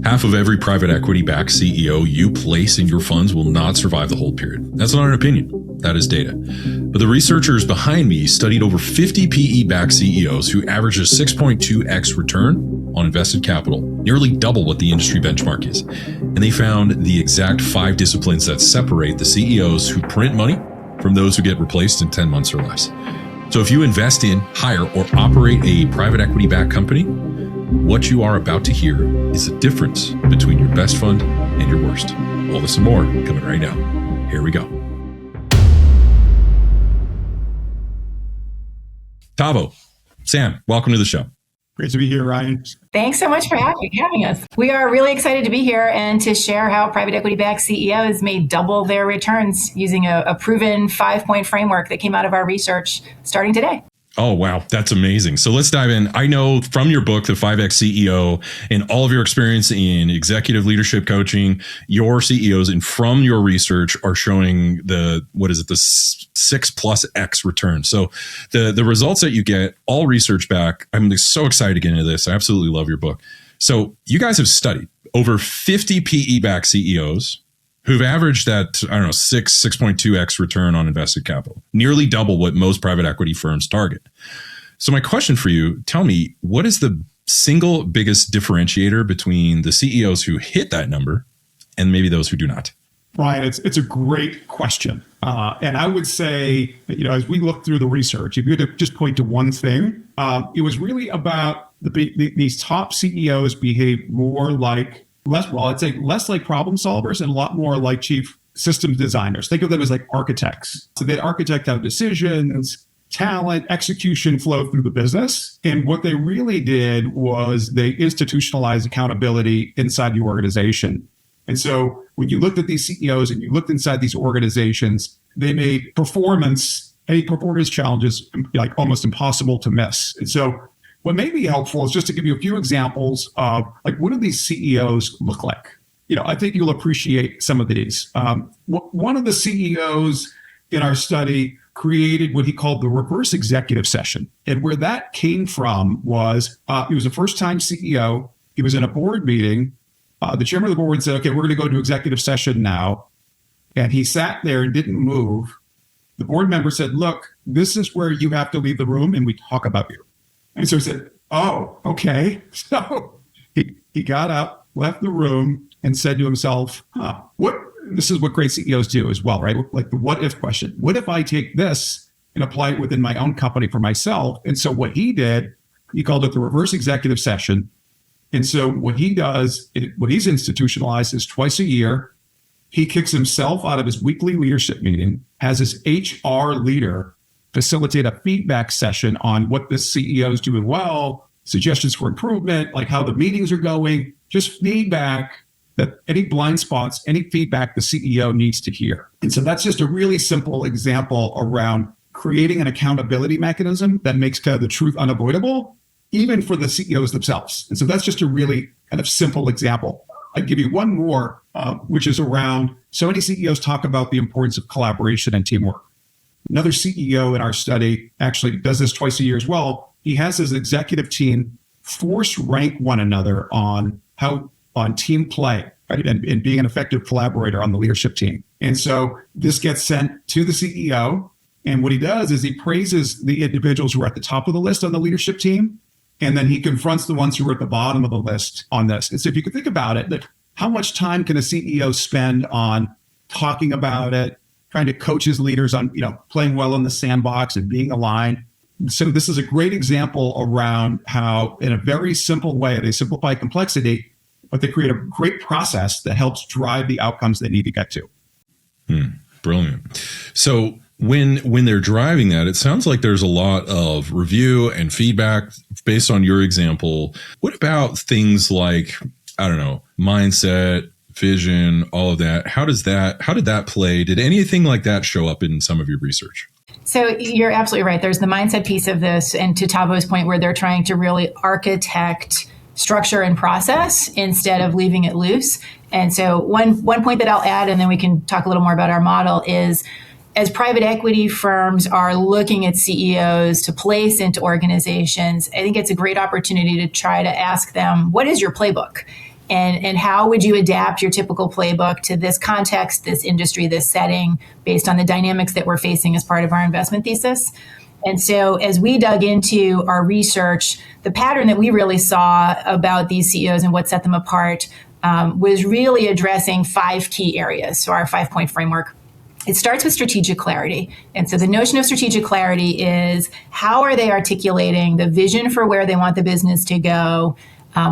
Half of every private equity-backed CEO you place in your funds will not survive the hold period. That's not an opinion. That is data. But the researchers behind me studied over 50 PE-backed CEOs who averaged a 6.2x return on invested capital, nearly double what the industry benchmark is. And they found the exact 5 disciplines that separate the CEOs who print money from those who get replaced in 10 months or less. So if you invest in, hire, or operate a private equity-backed company, what you are about to hear is the difference between your best fund and your worst. All this and more coming right now. Here we go. Taavo, Sam, welcome to the show. Great to be here, Ryan. Thanks so much for having us. We are really excited to be here and to share how private equity-backed CEOs may double their returns using a proven 5-point framework that came out of our research starting today. Oh, wow. That's amazing. So let's dive in. I know from your book, The 5X CEO, and all of your experience in executive leadership coaching, your CEOs and from your research are showing the 6+X return. So the results that you get, all research back. I'm so excited to get into this. I absolutely love your book. So you guys have studied over 50 PE-backed CEOs who've averaged that, 6.2x return on invested capital, nearly double what most private equity firms target. So my question for you, tell me, what is the single biggest differentiator between the CEOs who hit that number and maybe those who do not? Ryan, it's a great question. And I would say, as we look through the research, if you had to just point to one thing, it was really about these top CEOs behave more like less like problem solvers and a lot more like chief systems designers. Think of them as like architects. So they architect how decisions, talent, execution flow through the business. And what they really did was they institutionalized accountability inside the organization. And so when you looked at these CEOs and you looked inside these organizations, they made any performance challenges like almost impossible to miss. And so what may be helpful is just to give you a few examples of like, what do these CEOs look like? I think you'll appreciate some of these. One of the CEOs in our study created what he called the reverse executive session. And where that came from was he was a first-time CEO. He was in a board meeting. The chairman of the board said, okay, we're going to go to executive session now. And he sat there and didn't move. The board member said, look, this is where you have to leave the room and we talk about you. And so he said, oh, okay. So he got up, left the room, and said to himself, this is what great CEOs do as well, right? Like the what if question. What if I take this and apply it within my own company for myself? And so what he did, he called it the reverse executive session. And so what he does, what he's institutionalized is twice a year, he kicks himself out of his weekly leadership meeting, has his HR leader facilitate a feedback session on what the CEO is doing well, suggestions for improvement, like how the meetings are going, just feedback, that any blind spots, any feedback the CEO needs to hear. And so that's just a really simple example around creating an accountability mechanism that makes kind of the truth unavoidable, even for the CEOs themselves. And so that's just a really kind of simple example. I'd give you one more, which is around, so many CEOs talk about the importance of collaboration and teamwork. Another CEO in our study actually does this twice a year as well. He has his executive team force rank one another on team play, right? And being an effective collaborator on the leadership team. And so this gets sent to the CEO. And what he does is he praises the individuals who are at the top of the list on the leadership team. And then he confronts the ones who are at the bottom of the list on this. And so if you could think about it, that how much time can a CEO spend on talking about it, trying to coach his leaders on, playing well in the sandbox and being aligned. So this is a great example around how, in a very simple way, they simplify complexity, but they create a great process that helps drive the outcomes they need to get to. Brilliant. So when they're driving that, it sounds like there's a lot of review and feedback based on your example. What about things like, mindset, vision, all of that? How did that play? Did anything like that show up in some of your research? So you're absolutely right. There's the mindset piece of this. And to Taavo's point, where they're trying to really architect structure and process instead of leaving it loose. And so one point that I'll add, and then we can talk a little more about our model, is as private equity firms are looking at CEOs to place into organizations, I think it's a great opportunity to try to ask them, what is your playbook? and how would you adapt your typical playbook to this context, this industry, this setting, based on the dynamics that we're facing as part of our investment thesis. And so as we dug into our research, the pattern that we really saw about these CEOs and what set them apart was really addressing 5 key areas. So our 5-point framework. It starts with strategic clarity. And so the notion of strategic clarity is how are they articulating the vision for where they want the business to go,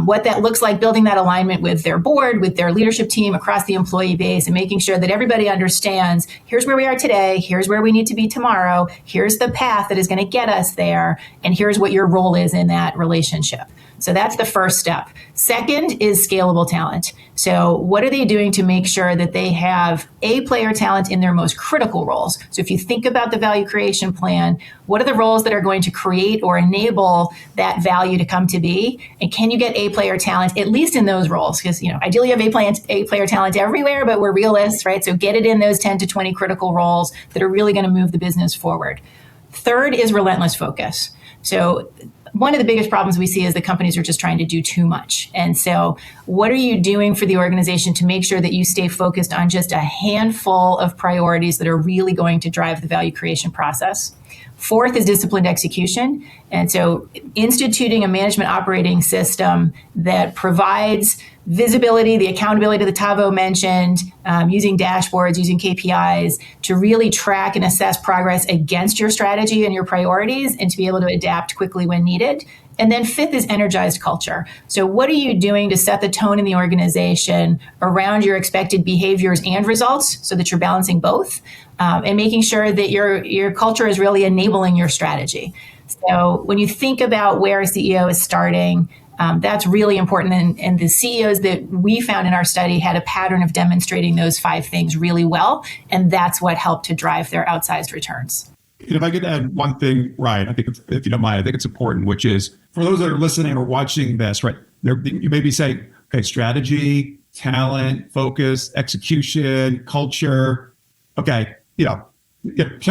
what that looks like, building that alignment with their board, with their leadership team, across the employee base, and making sure that everybody understands here's where we are today, here's where we need to be tomorrow, here's the path that is going to get us there, and here's what your role is in that relationship. So that's the first step. Second is scalable talent. So what are they doing to make sure that they have A-player talent in their most critical roles? So if you think about the value creation plan, what are the roles that are going to create or enable that value to come to be? And can you get A-player talent, at least in those roles? Because, ideally you have A-player talent everywhere, but we're realists, right? So get it in those 10 to 20 critical roles that are really going to move the business forward. Third is relentless focus. So one of the biggest problems we see is that companies are just trying to do too much. And so what are you doing for the organization to make sure that you stay focused on just a handful of priorities that are really going to drive the value creation process? Fourth is disciplined execution. And so instituting a management operating system that provides visibility, the accountability that Taavo mentioned, using dashboards, using KPIs to really track and assess progress against your strategy and your priorities, and to be able to adapt quickly when needed. And then fifth is energized culture. So what are you doing to set the tone in the organization around your expected behaviors and results so that you're balancing both, and making sure that your culture is really enabling your strategy. So when you think about where a CEO is starting, that's really important. And the CEOs that we found in our study had a pattern of demonstrating those 5 things really well. And that's what helped to drive their outsized returns. If I could add one thing, Ryan, I think if you don't mind, I think it's important, which is for those that are listening or watching this, right? You may be saying, okay, strategy, talent, focus, execution, culture. Okay,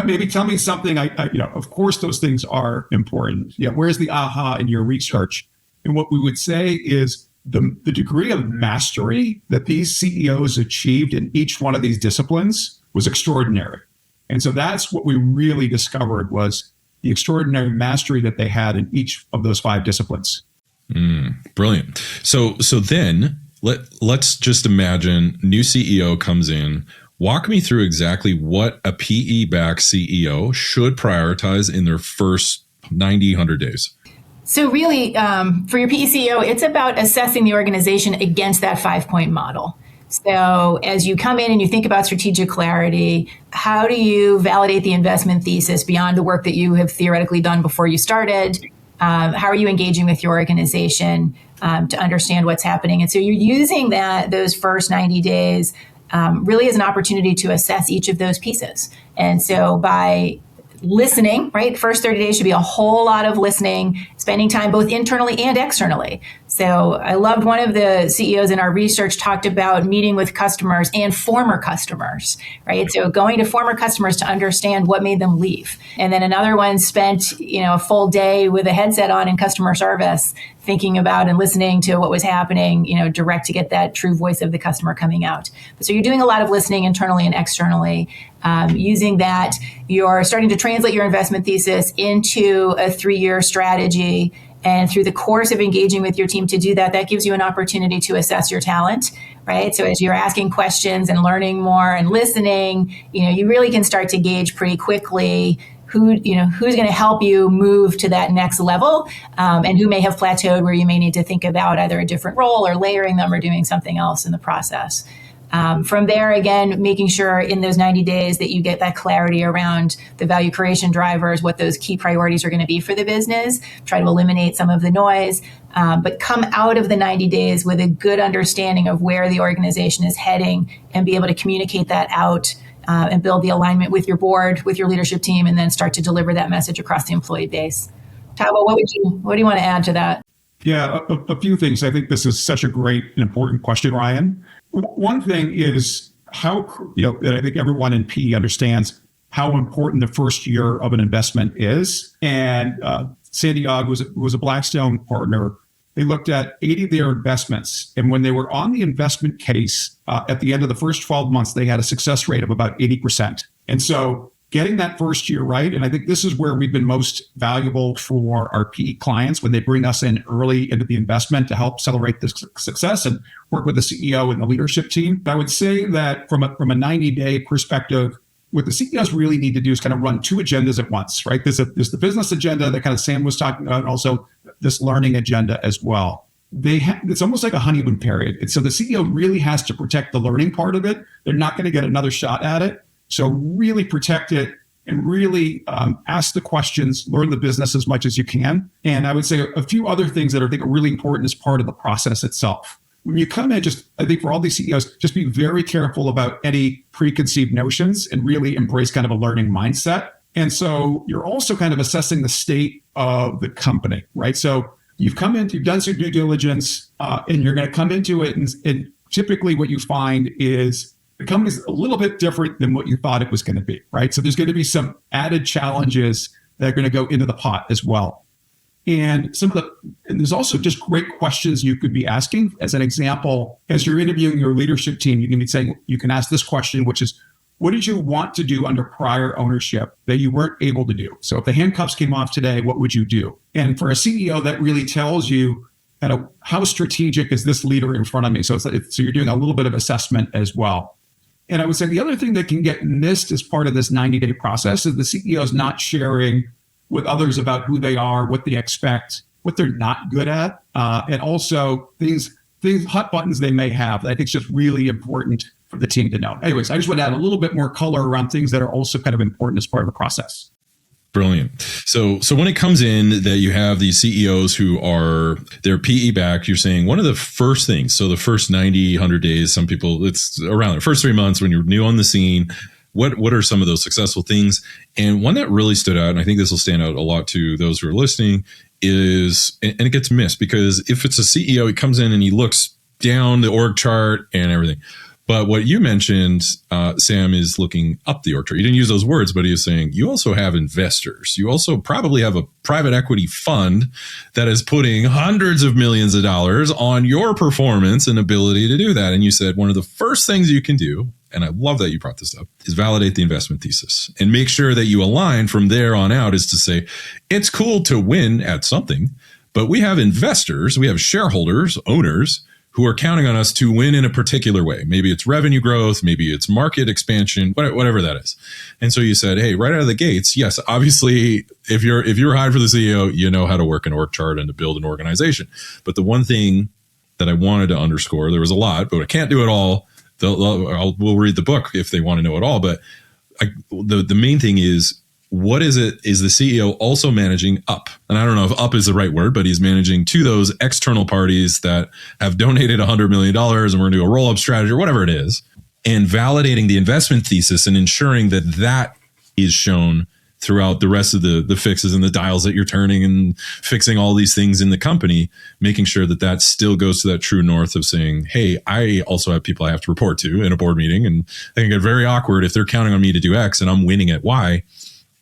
maybe tell me something. Of course, those things are important. Where's the aha in your research? And what we would say is the degree of mastery that these CEOs achieved in each one of these disciplines was extraordinary. And so that's what we really discovered, was the extraordinary mastery that they had in each of those 5 disciplines. Brilliant. So then let's just imagine new CEO comes in. Walk me through exactly what a PE-backed CEO should prioritize in their first 90, 100 days. So really, for your PE CEO, it's about assessing the organization against that 5-point model. So as you come in and you think about strategic clarity, how do you validate the investment thesis beyond the work that you have theoretically done before you started? How are you engaging with your organization to understand what's happening? And so you're using those first 90 days really as an opportunity to assess each of those pieces. And so by listening, right? First 30 days should be a whole lot of listening, spending time both internally and externally. So I loved one of the CEOs in our research talked about meeting with customers and former customers, right? So going to former customers to understand what made them leave. And then another one spent, a full day with a headset on in customer service, thinking about and listening to what was happening, direct to get that true voice of the customer coming out. So you're doing a lot of listening internally and externally. Using that, you're starting to translate your investment thesis into a 3-year strategy. And through the course of engaging with your team to do that, that gives you an opportunity to assess your talent, right? So as you're asking questions and learning more and listening, you really can start to gauge pretty quickly who's going to help you move to that next level, and who may have plateaued where you may need to think about either a different role or layering them or doing something else in the process. From there, again, making sure in those 90 days that you get that clarity around the value creation drivers, what those key priorities are going to be for the business, try to eliminate some of the noise, but come out of the 90 days with a good understanding of where the organization is heading and be able to communicate that out and build the alignment with your board, with your leadership team, and then start to deliver that message across the employee base. Taavo, what do you want to add to that? Yeah, a few things. I think this is such a great and important question, Ryan. One thing is how, that I think everyone in PE understands how important the first year of an investment is. And Santiago was a Blackstone partner they looked at 80 of their investments. And when they were on the investment case, at the end of the first 12 months, they had a success rate of about 80%. And so getting that first year right, and I think this is where we've been most valuable for our PE clients when they bring us in early into the investment to help accelerate this success and work with the CEO and the leadership team. But I would say that from a 90-day perspective, what the CEOs really need to do is kind of run two agendas at once, right? There's the business agenda that kind of Sam was talking about, and also this learning agenda as well. It's almost like a honeymoon period. And so the CEO really has to protect the learning part of it. They're not going to get another shot at it. So really protect it and really ask the questions, learn the business as much as you can. And I would say a few other things that I think are really important as part of the process itself. When you come in, I think for all these CEOs, just be very careful about any preconceived notions and really embrace kind of a learning mindset. And so you're also kind of assessing the state of the company, right? So you've come in, you've done some due diligence, and you're going to come into it. And typically what you find is the company's a little bit different than what you thought it was going to be, right? So there's going to be some added challenges that are going to go into the pot as well. And there's also just great questions you could be asking. As an example, as you're interviewing your leadership team, you can be saying, you can ask this question, which is, what did you want to do under prior ownership that you weren't able to do? So if the handcuffs came off today, what would you do? And for a CEO, that really tells you kind of how strategic is this leader in front of me? So you're doing a little bit of assessment as well. And I would say the other thing that can get missed as part of this 90-day process is the CEO is not sharing with others about who they are, what they expect, what they're not good at, and also things, hot buttons they may have that I think is just really important for the team to know. Anyways, I just want to add a little bit more color around things that are also kind of important as part of the process. Brilliant. So when it comes in that you have these CEOs who they're PE backed, you're saying one of the first things, so the first 90, 100 days, some people, it's around the first 3 months when you're new on the scene, what are some of those successful things? And one that really stood out, and I think this will stand out a lot to those who are listening, is, and it gets missed because if it's a CEO, he comes in and he looks down the org chart and everything. But what you mentioned, Sam, is looking up the org chart. You didn't use those words, but he was saying you also have investors. You also probably have a private equity fund that is putting hundreds of millions of dollars on your performance and ability to do that. And you said one of the first things you can do, and I love that you brought this up, is validate the investment thesis and make sure that you align from there on out, is to say, it's cool to win at something, but we have investors, we have shareholders, owners, who are counting on us to win in a particular way. Maybe it's revenue growth, maybe it's market expansion, whatever that is. And so you said, hey, right out of the gates, yes, obviously, if you're hired for the CEO, you know how to work an org chart and to build an organization. But the one thing that I wanted to underscore, there was a lot, but I can't do it all. We'll read the book if they want to know it all. But the main thing is, what is the CEO also managing up? And I don't know if up is the right word, but he's managing to those external parties that have donated $100 million and we're going to do a roll-up strategy or whatever it is, and validating the investment thesis and ensuring that is shown throughout the rest of the fixes and the dials that you're turning and fixing all these things in the company, making sure that still goes to that true north of saying, hey, I also have people I have to report to in a board meeting, and they can get very awkward if they're counting on me to do X and I'm winning at Y.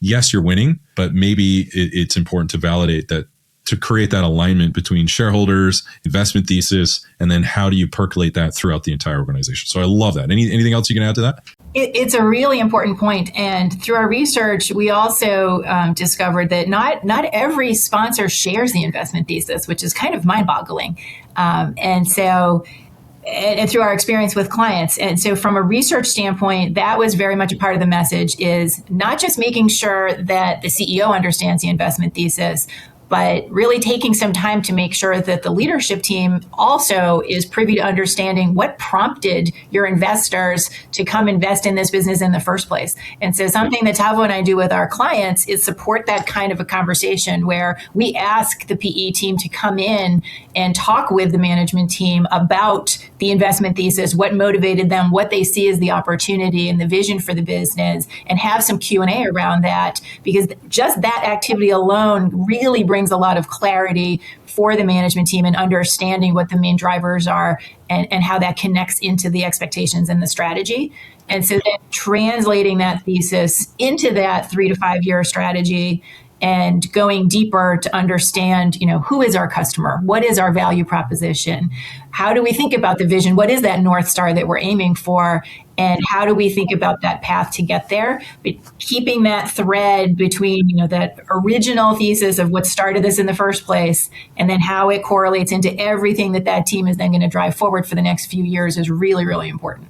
Yes, you're winning, but maybe it's important to validate that, to create that alignment between shareholders, investment thesis, and then how do you percolate that throughout the entire organization. So I love that. Anything else you can add to that? It's a really important point. And through our research, we also discovered that not every sponsor shares the investment thesis, which is kind of mind-boggling. And through our experience with clients. And so from a research standpoint, that was very much a part of the message, is not just making sure that the CEO understands the investment thesis, but really taking some time to make sure that the leadership team also is privy to understanding what prompted your investors to come invest in this business in the first place. And so something that Taavo and I do with our clients is support that kind of a conversation where we ask the PE team to come in and talk with the management team about the investment thesis, what motivated them, what they see as the opportunity and the vision for the business, and have some Q&A around that, because just that activity alone really brings a lot of clarity for the management team and understanding what the main drivers are and how that connects into the expectations and the strategy. And so then translating that thesis into that 3 to 5 year strategy and going deeper to understand, who is our customer? What is our value proposition? How do we think about the vision? What is that North Star that we're aiming for? And how do we think about that path to get there? But keeping that thread between, that original thesis of what started this in the first place, and then how it correlates into everything that team is then going to drive forward for the next few years is really, really important.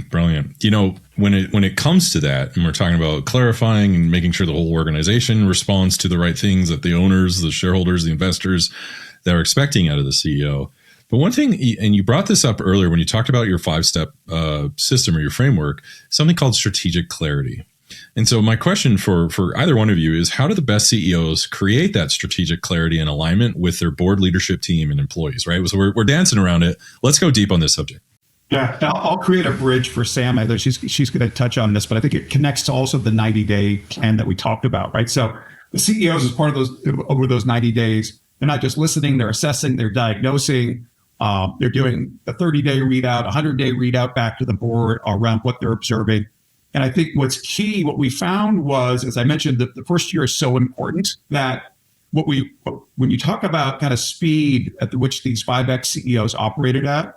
Brilliant. When it comes to that, and we're talking about clarifying and making sure the whole organization responds to the right things that the owners, the shareholders, the investors that are expecting out of the CEO. But one thing, and you brought this up earlier when you talked about your 5-step system or your framework, something called strategic clarity. And so my question for either one of you is, how do the best CEOs create that strategic clarity and alignment with their board leadership team and employees, right? So we're dancing around it. Let's go deep on this subject. Yeah, I'll create a bridge for Sam. She's going to touch on this, but I think it connects to also the 90-day plan that we talked about, right? So the CEOs, as part of over those 90 days, they're not just listening, they're assessing, they're diagnosing. They're doing a 30-day readout, a 100-day readout back to the board around what they're observing. And I think what's key, what we found was, as I mentioned, that the first year is so important that when you talk about kind of speed at which these 5X CEOs operated at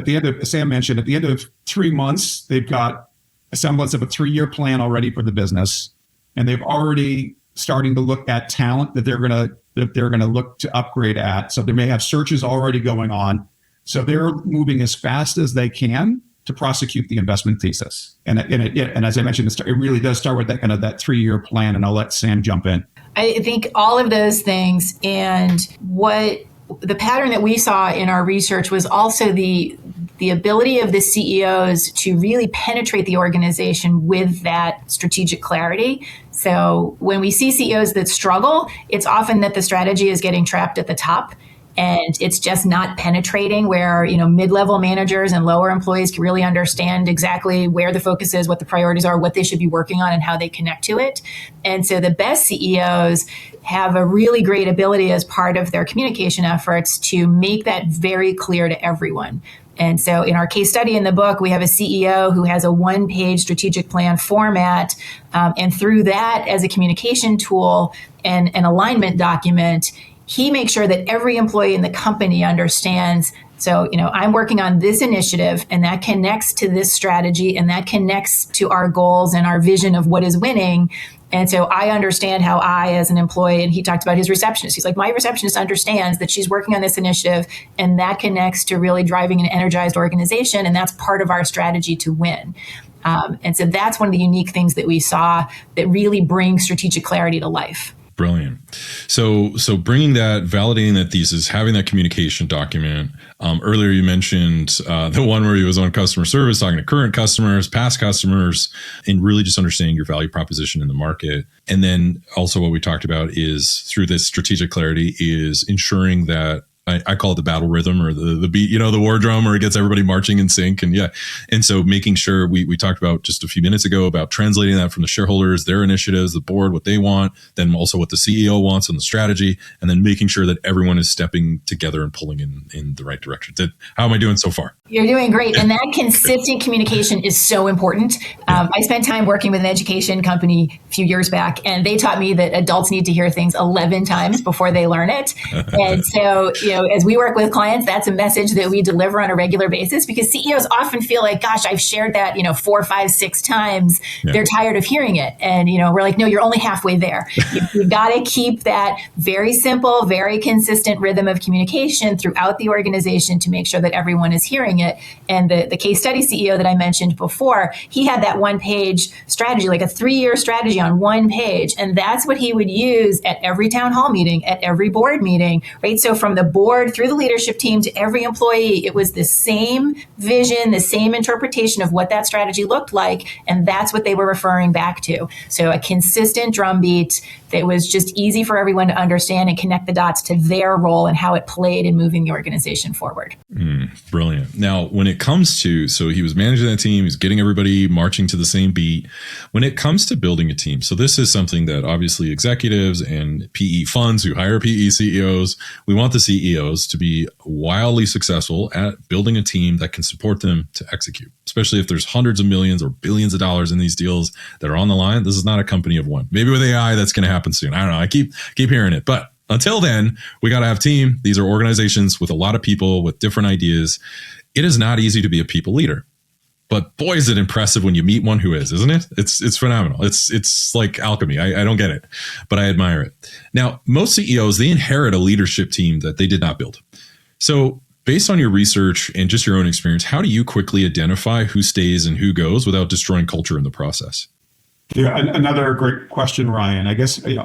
the end of, Sam mentioned, at the end of 3 months, they've got a semblance of a 3-year plan already for the business. And they've already starting to look at talent that they're going to look to upgrade at. So they may have searches already going on. So they're moving as fast as they can to prosecute the investment thesis. And as I mentioned, it really does start with that kind of that 3-year plan. And I'll let Sam jump in. I think all of those things, and what the pattern that we saw in our research was also the ability of the CEOs to really penetrate the organization with that strategic clarity. So when we see CEOs that struggle, it's often that the strategy is getting trapped at the top and it's just not penetrating where, mid-level managers and lower employees can really understand exactly where the focus is, what the priorities are, what they should be working on, and how they connect to it. And so the best CEOs have a really great ability as part of their communication efforts to make that very clear to everyone. And so in our case study in the book, we have a CEO who has a 1-page strategic plan format. And through that, as a communication tool and an alignment document, he makes sure that every employee in the company understands, so, I'm working on this initiative and that connects to this strategy and that connects to our goals and our vision of what is winning. And so I understand how I, as an employee, and he talked about his receptionist. He's like, my receptionist understands that she's working on this initiative and that connects to really driving an energized organization. And that's part of our strategy to win. And so that's one of the unique things that we saw that really brings strategic clarity to life. Brilliant. So bringing that, validating that thesis, having that communication document. Earlier you mentioned the one where he was on customer service, talking to current customers, past customers, and really just understanding your value proposition in the market. And then also what we talked about is through this strategic clarity is ensuring that I call it the battle rhythm or the beat, the war drum where it gets everybody marching in sync. And so making sure we talked about just a few minutes ago about translating that from the shareholders, their initiatives, the board, what they want, then also what the CEO wants and the strategy, and then making sure that everyone is stepping together and pulling in the right direction. How am I doing so far? You're doing great. And that consistent communication is so important. I spent time working with an education company a few years back, and they taught me that adults need to hear things 11 times before they learn it. And so, as we work with clients, that's a message that we deliver on a regular basis because CEOs often feel like, gosh, I've shared that, 4, 5, 6 times. Yeah. They're tired of hearing it. And, we're like, no, you're only halfway there. You've got to keep that very simple, very consistent rhythm of communication throughout the organization to make sure that everyone is hearing it. And the case study CEO that I mentioned before, he had that 1-page strategy, like a 3-year strategy on 1 page. And that's what he would use at every town hall meeting, at every board meeting, right? So from the board through the leadership team to every employee, it was the same vision, the same interpretation of what that strategy looked like. And that's what they were referring back to. So a consistent drumbeat that was just easy for everyone to understand and connect the dots to their role and how it played in moving the organization forward. Brilliant. Now, when it comes to, so he was managing that team, he's getting everybody marching to the same beat. When it comes to building a team, so this is something that obviously executives and PE funds who hire PE CEOs, we want the CEO CEOs to be wildly successful at building a team that can support them to execute, especially if there's hundreds of millions or billions of dollars in these deals that are on the line. This is not a company of one. Maybe with AI, that's going to happen soon. I don't know. I keep hearing it. But until then, we got to have team. These are organizations with a lot of people with different ideas. It is not easy to be a people leader. But boy, is it impressive when you meet one who is, isn't it? It's phenomenal. It's like alchemy. I don't get it, but I admire it. Now, most CEOs, they inherit a leadership team that they did not build. So based on your research and just your own experience, how do you quickly identify who stays and who goes without destroying culture in the process? Yeah, another great question, Ryan. I guess we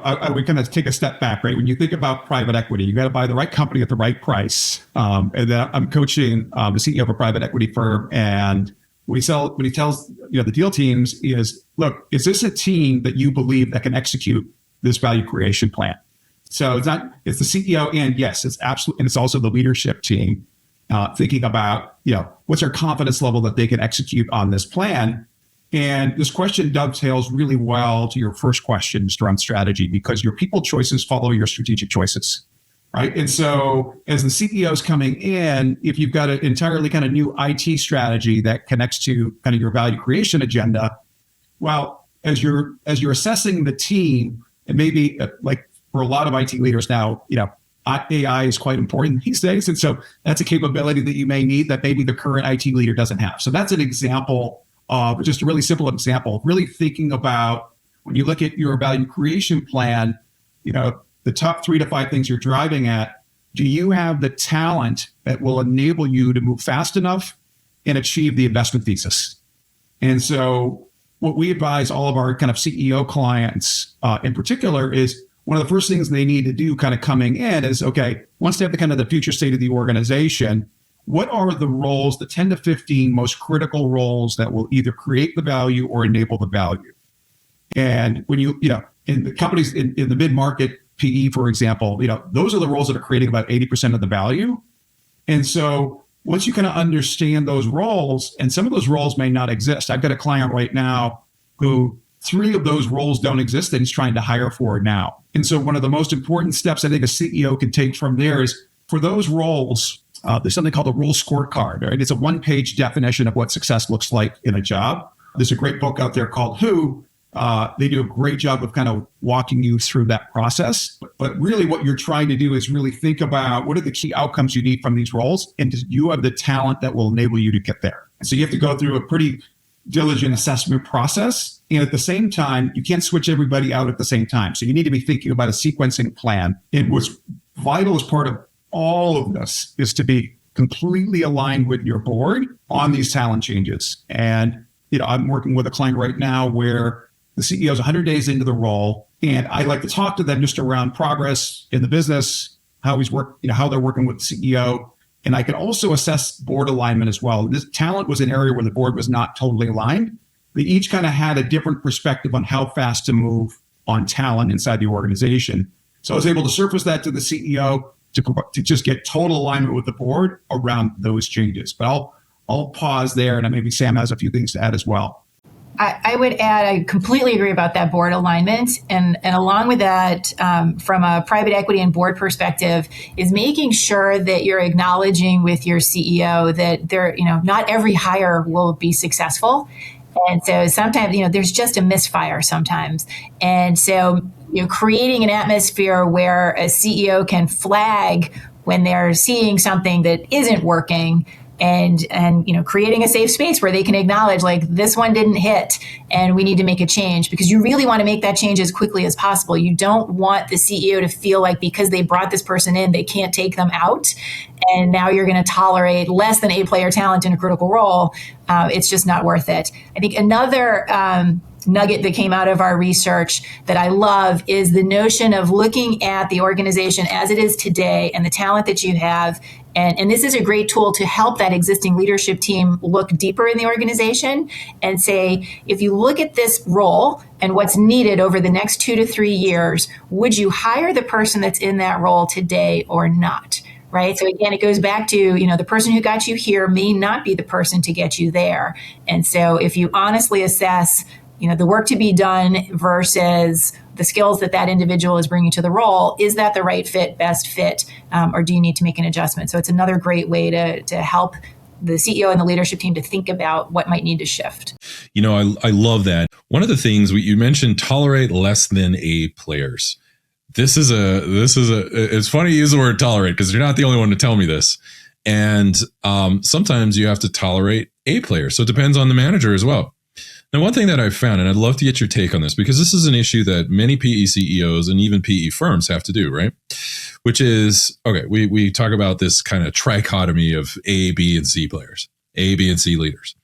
kind of take a step back, right? When you think about private equity, you got to buy the right company at the right price. And then I'm coaching the CEO of a private equity firm, and what he tells the deal teams is, look, is this a team that you believe that can execute this value creation plan? So it's the CEO, and yes, it's absolutely, and it's also the leadership team thinking about, what's their confidence level that they can execute on this plan. And this question dovetails really well to your first question, Mr. On strategy, because your people choices follow your strategic choices. Right. And so as the CEO's coming in, if you've got an entirely kind of new IT strategy that connects to kind of your value creation agenda, well, as you're assessing the team, and maybe like for a lot of IT leaders now, AI is quite important these days. And so that's a capability that you may need that maybe the current IT leader doesn't have. So that's an example of just a really simple example, really thinking about when you look at your value creation plan, the top 3 to 5 things you're driving at, do you have the talent that will enable you to move fast enough and achieve the investment thesis? And so what we advise all of our kind of CEO clients in particular is one of the first things they need to do kind of coming in is, okay, once they have the kind of the future state of the organization, what are the roles, the 10 to 15 most critical roles that will either create the value or enable the value? And when in the companies in the mid-market, PE, for example, those are the roles that are creating about 80% of the value. And so once you kind of understand those roles, and some of those roles may not exist. I've got a client right now who 3 of those roles don't exist that he's trying to hire for now. And so one of the most important steps I think a CEO can take from there is for those roles, there's something called a role scorecard. Right? It's a 1-page definition of what success looks like in a job. There's a great book out there called Who. They do a great job of kind of walking you through that process. But really what you're trying to do is really think about what are the key outcomes you need from these roles, and do you have the talent that will enable you to get there? And so you have to go through a pretty diligent assessment process. And at the same time, you can't switch everybody out at the same time. So you need to be thinking about a sequencing plan. And what's vital as part of all of this is to be completely aligned with your board on these talent changes. And, I'm working with a client right now where the CEO is 100 days into the role, and I like to talk to them just around progress in the business, how they're working with the CEO. And I can also assess board alignment as well. This talent was an area where the board was not totally aligned. They each kind of had a different perspective on how fast to move on talent inside the organization. So I was able to surface that to the CEO to just get total alignment with the board around those changes. But I'll pause there, and maybe Sam has a few things to add as well. I would add, I completely agree about that board alignment. And along with that, from a private equity and board perspective, is making sure that you're acknowledging with your CEO that not every hire will be successful. And so sometimes, there's just a misfire sometimes. And so, creating an atmosphere where a CEO can flag when they're seeing something that isn't working, and creating a safe space where they can acknowledge, like, this one didn't hit and we need to make a change, because you really want to make that change as quickly as possible. You don't want the CEO to feel like because they brought this person in, they can't take them out. And now you're going to tolerate less than A-player talent in a critical role. It's just not worth it. I think another nugget that came out of our research that I love is the notion of looking at the organization as it is today and the talent that you have. And this is a great tool to help that existing leadership team look deeper in the organization and say, if you look at this role and what's needed over the next 2 to 3 years, would you hire the person that's in that role today or not? Right. So again, it goes back to, the person who got you here may not be the person to get you there. And so if you honestly assess, the work to be done versus the skills that that individual is bringing to the role, is that the right fit, best fit, or do you need to make an adjustment? So it's another great way to help the CEO and the leadership team to think about what might need to shift. I love that. One of the things you mentioned, tolerate less than A players. This is it's funny you use the word tolerate because you're not the only one to tell me this. And sometimes you have to tolerate A players. So it depends on the manager as well. Now, one thing that I've found, and I'd love to get your take on this, because this is an issue that many PE CEOs and even PE firms have to do, right? Which is, okay, we talk about this kind of trichotomy of A, B, and C players, A, B, and C leaders.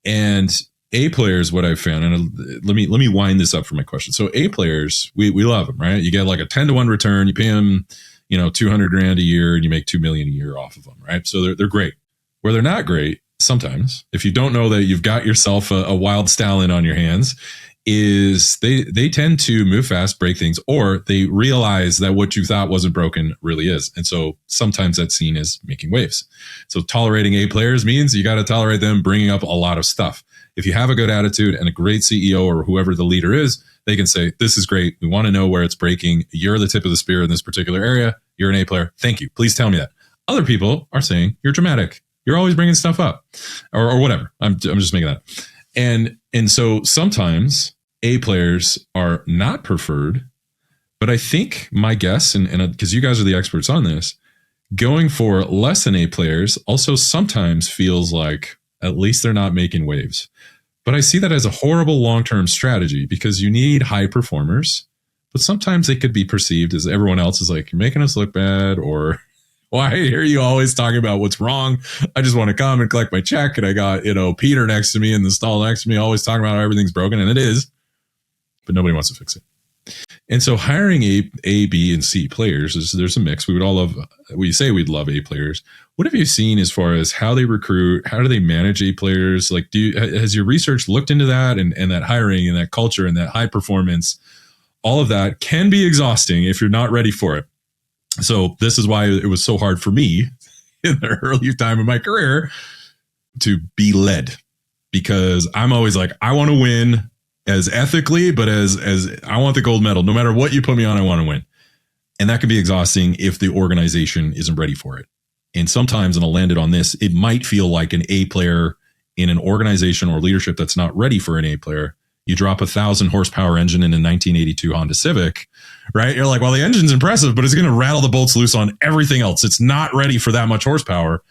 And A players, what I've found, and let me wind this up for my question. So A players, we love them, right? You get like a 10-to-1 return, you pay them, $200,000 a year, and you make $2 million a year off of them, right? So they're great. Where they're not great, sometimes, if you don't know that you've got yourself a wild stallion on your hands, is they tend to move fast, break things, or they realize that what you thought wasn't broken really is. And so sometimes that's seen as making waves. So tolerating A players means you got to tolerate them bringing up a lot of stuff. If you have a good attitude and a great CEO or whoever the leader is, they can say, this is great. We want to know where it's breaking. You're the tip of the spear in this particular area. You're an A player. Thank you. Please tell me that. Other people are saying you're dramatic. You're always bringing stuff up or whatever. I'm just making that up. And so sometimes A players are not preferred, but I think my guess, and because you guys are the experts on this, going for less than A players also sometimes feels like at least they're not making waves. But I see that as a horrible long-term strategy because you need high performers, but sometimes they could be perceived as everyone else is like, you're making us look bad, or why hear you always talking about what's wrong? I just want to come and collect my check. And I got, Peter next to me in the stall next to me, always talking about how everything's broken. And it is, but nobody wants to fix it. And so hiring A, B, and C players, there's a mix. We say we'd love A players. What have you seen as far as how they recruit? How do they manage A players? Like, has your research looked into that and that hiring and that culture and that high performance? All of that can be exhausting if you're not ready for it. So this is why it was so hard for me in the early time of my career to be led, because I'm always like, I want to win as ethically, but as I want the gold medal. No matter what you put me on, I want to win. And that can be exhausting if the organization isn't ready for it. And sometimes, and I'll land it on this, it might feel like an A player in an organization or leadership that's not ready for an A player. You drop 1,000 horsepower engine in a 1982 Honda Civic, right? You're like, well, the engine's impressive, but it's going to rattle the bolts loose on everything else. It's not ready for that much horsepower.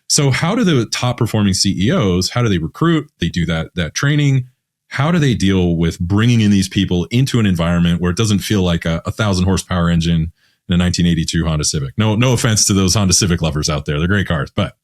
So how do the top performing CEOs, how do they recruit? They do that training. How do they deal with bringing in these people into an environment where it doesn't feel like a 1,000 horsepower engine in a 1982 Honda Civic? No offense to those Honda Civic lovers out there. They're great cars, but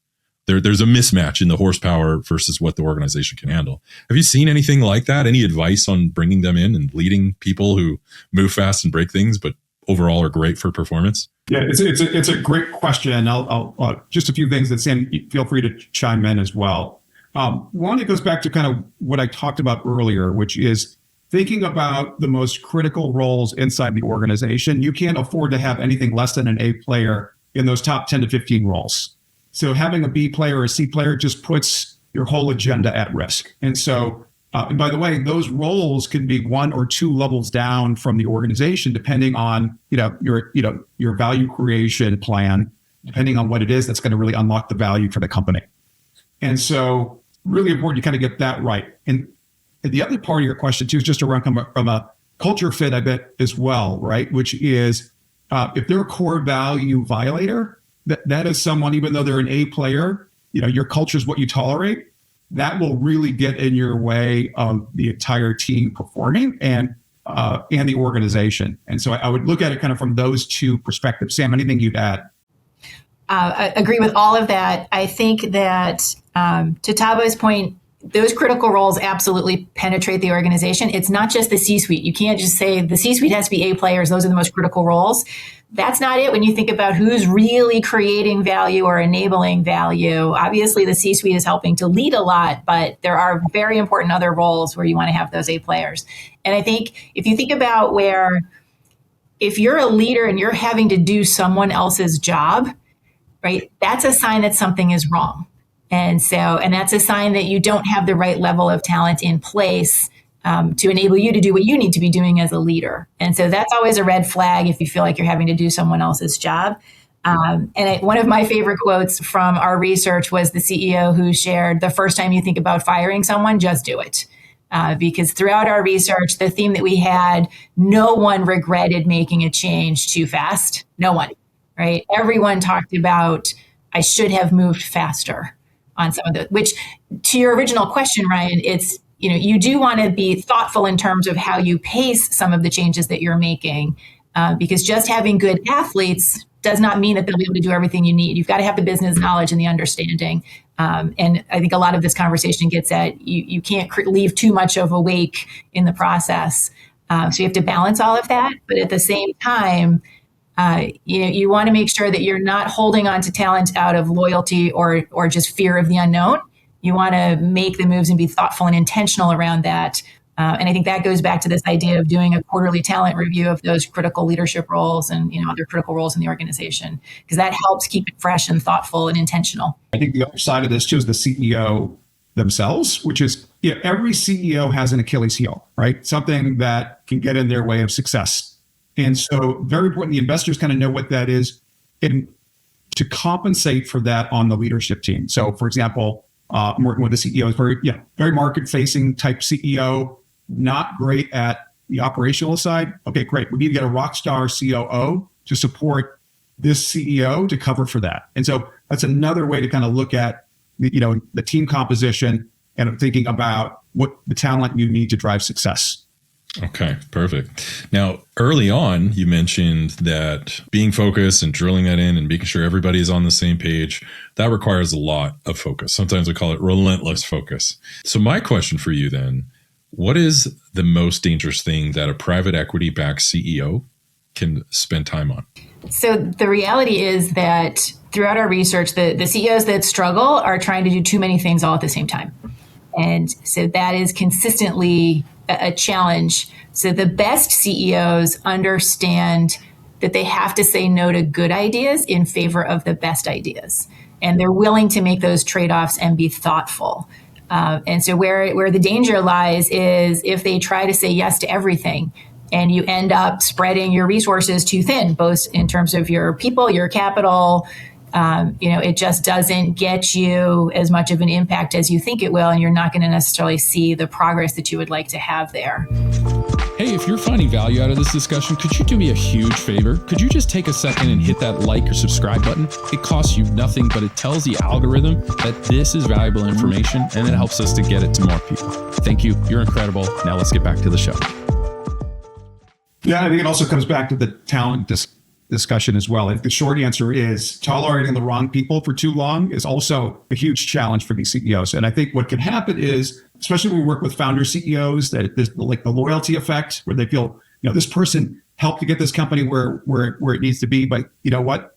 there's a mismatch in the horsepower versus what the organization can handle. Have you seen anything like that? Any advice on bringing them in and leading people who move fast and break things, but overall are great for performance? Yeah, it's a great question. I'll just a few things that Sam, feel free to chime in as well. One, it goes back to kind of what I talked about earlier, which is thinking about the most critical roles inside the organization. You can't afford to have anything less than an A player in those top 10 to 15 roles. So having a B player or a C player just puts your whole agenda at risk. And so, and by the way, those roles can be 1 or 2 levels down from the organization, depending on, your value creation plan, depending on what it is that's going to really unlock the value for the company. And so really important to kind of get that right. And the other part of your question too is just around from a culture fit, I bet, as well, right? Which is if they're a core value violator, that is someone, even though they're an A player, your culture is what you tolerate. That will really get in your way of the entire team performing and the organization. And so I would look at it kind of from those two perspectives. Sam, anything you'd add? I agree with all of that. I think that to Taavo's point, those critical roles absolutely penetrate the organization. It's not just the C-suite. You can't just say the C-suite has to be A players. Those are the most critical roles. That's not it. When you think about who's really creating value or enabling value, obviously the C-suite is helping to lead a lot, but there are very important other roles where you want to have those A players. And I think if you think about where, if you're a leader and you're having to do someone else's job, right, that's a sign that something is wrong. And that's a sign that you don't have the right level of talent in place to enable you to do what you need to be doing as a leader. And so that's always a red flag if you feel like you're having to do someone else's job. One of my favorite quotes from our research was the CEO who shared, the first time you think about firing someone, just do it. Because throughout our research, the theme that we had, no one regretted making a change too fast. No one, right? Everyone talked about, I should have moved faster on some of the, which to your original question, Ryan, it's, you do want to be thoughtful in terms of how you pace some of the changes that you're making, because just having good athletes does not mean that they'll be able to do everything you need. You've got to have the business knowledge and the understanding. And I think a lot of this conversation gets at you can't leave too much of a wake in the process. So you have to balance all of that. But at the same time, you want to make sure that you're not holding on to talent out of loyalty or just fear of the unknown. You want to make the moves and be thoughtful and intentional around that. And I think that goes back to this idea of doing a quarterly talent review of those critical leadership roles and other critical roles in the organization, because that helps keep it fresh and thoughtful and intentional. I think the other side of this too is the CEO themselves, which is every CEO has an Achilles heel, right? Something that can get in their way of success. And so very important, the investors kind of know what that is and to compensate for that on the leadership team. So for example, I'm working with the CEO, is very market-facing type CEO, not great at the operational side. Okay, great. We need to get a rock star COO to support this CEO to cover for that. And so that's another way to kind of look at the team composition and thinking about what the talent you need to drive success. Okay, perfect. Now, early on, you mentioned that being focused and drilling that in and making sure everybody is on the same page, that requires a lot of focus. Sometimes we call it relentless focus. So my question for you then, what is the most dangerous thing that a private equity-backed CEO can spend time on? So the reality is that throughout our research, the CEOs that struggle are trying to do too many things all at the same time. And so that is consistently a challenge. So the best CEOs understand that they have to say no to good ideas in favor of the best ideas. And they're willing to make those trade-offs and be thoughtful. And so where the danger lies is if they try to say yes to everything and you end up spreading your resources too thin, both in terms of your people, your capital, it just doesn't get you as much of an impact as you think it will, and you're not going to necessarily see the progress that you would like to have there. Hey, if you're finding value out of this discussion, could you do me a huge favor? Could you just take a second and hit that like or subscribe button? It costs you nothing, but it tells the algorithm that this is valuable information, and it helps us to get it to more people. Thank you. You're incredible. Now let's get back to the show. Yeah, I think it also comes back to the talent discussion as well. If the short answer is tolerating the wrong people for too long is also a huge challenge for these CEOs. And I think what can happen is, especially when we work with founder CEOs, that there's like the loyalty effect where they feel, this person helped to get this company where it needs to be, but what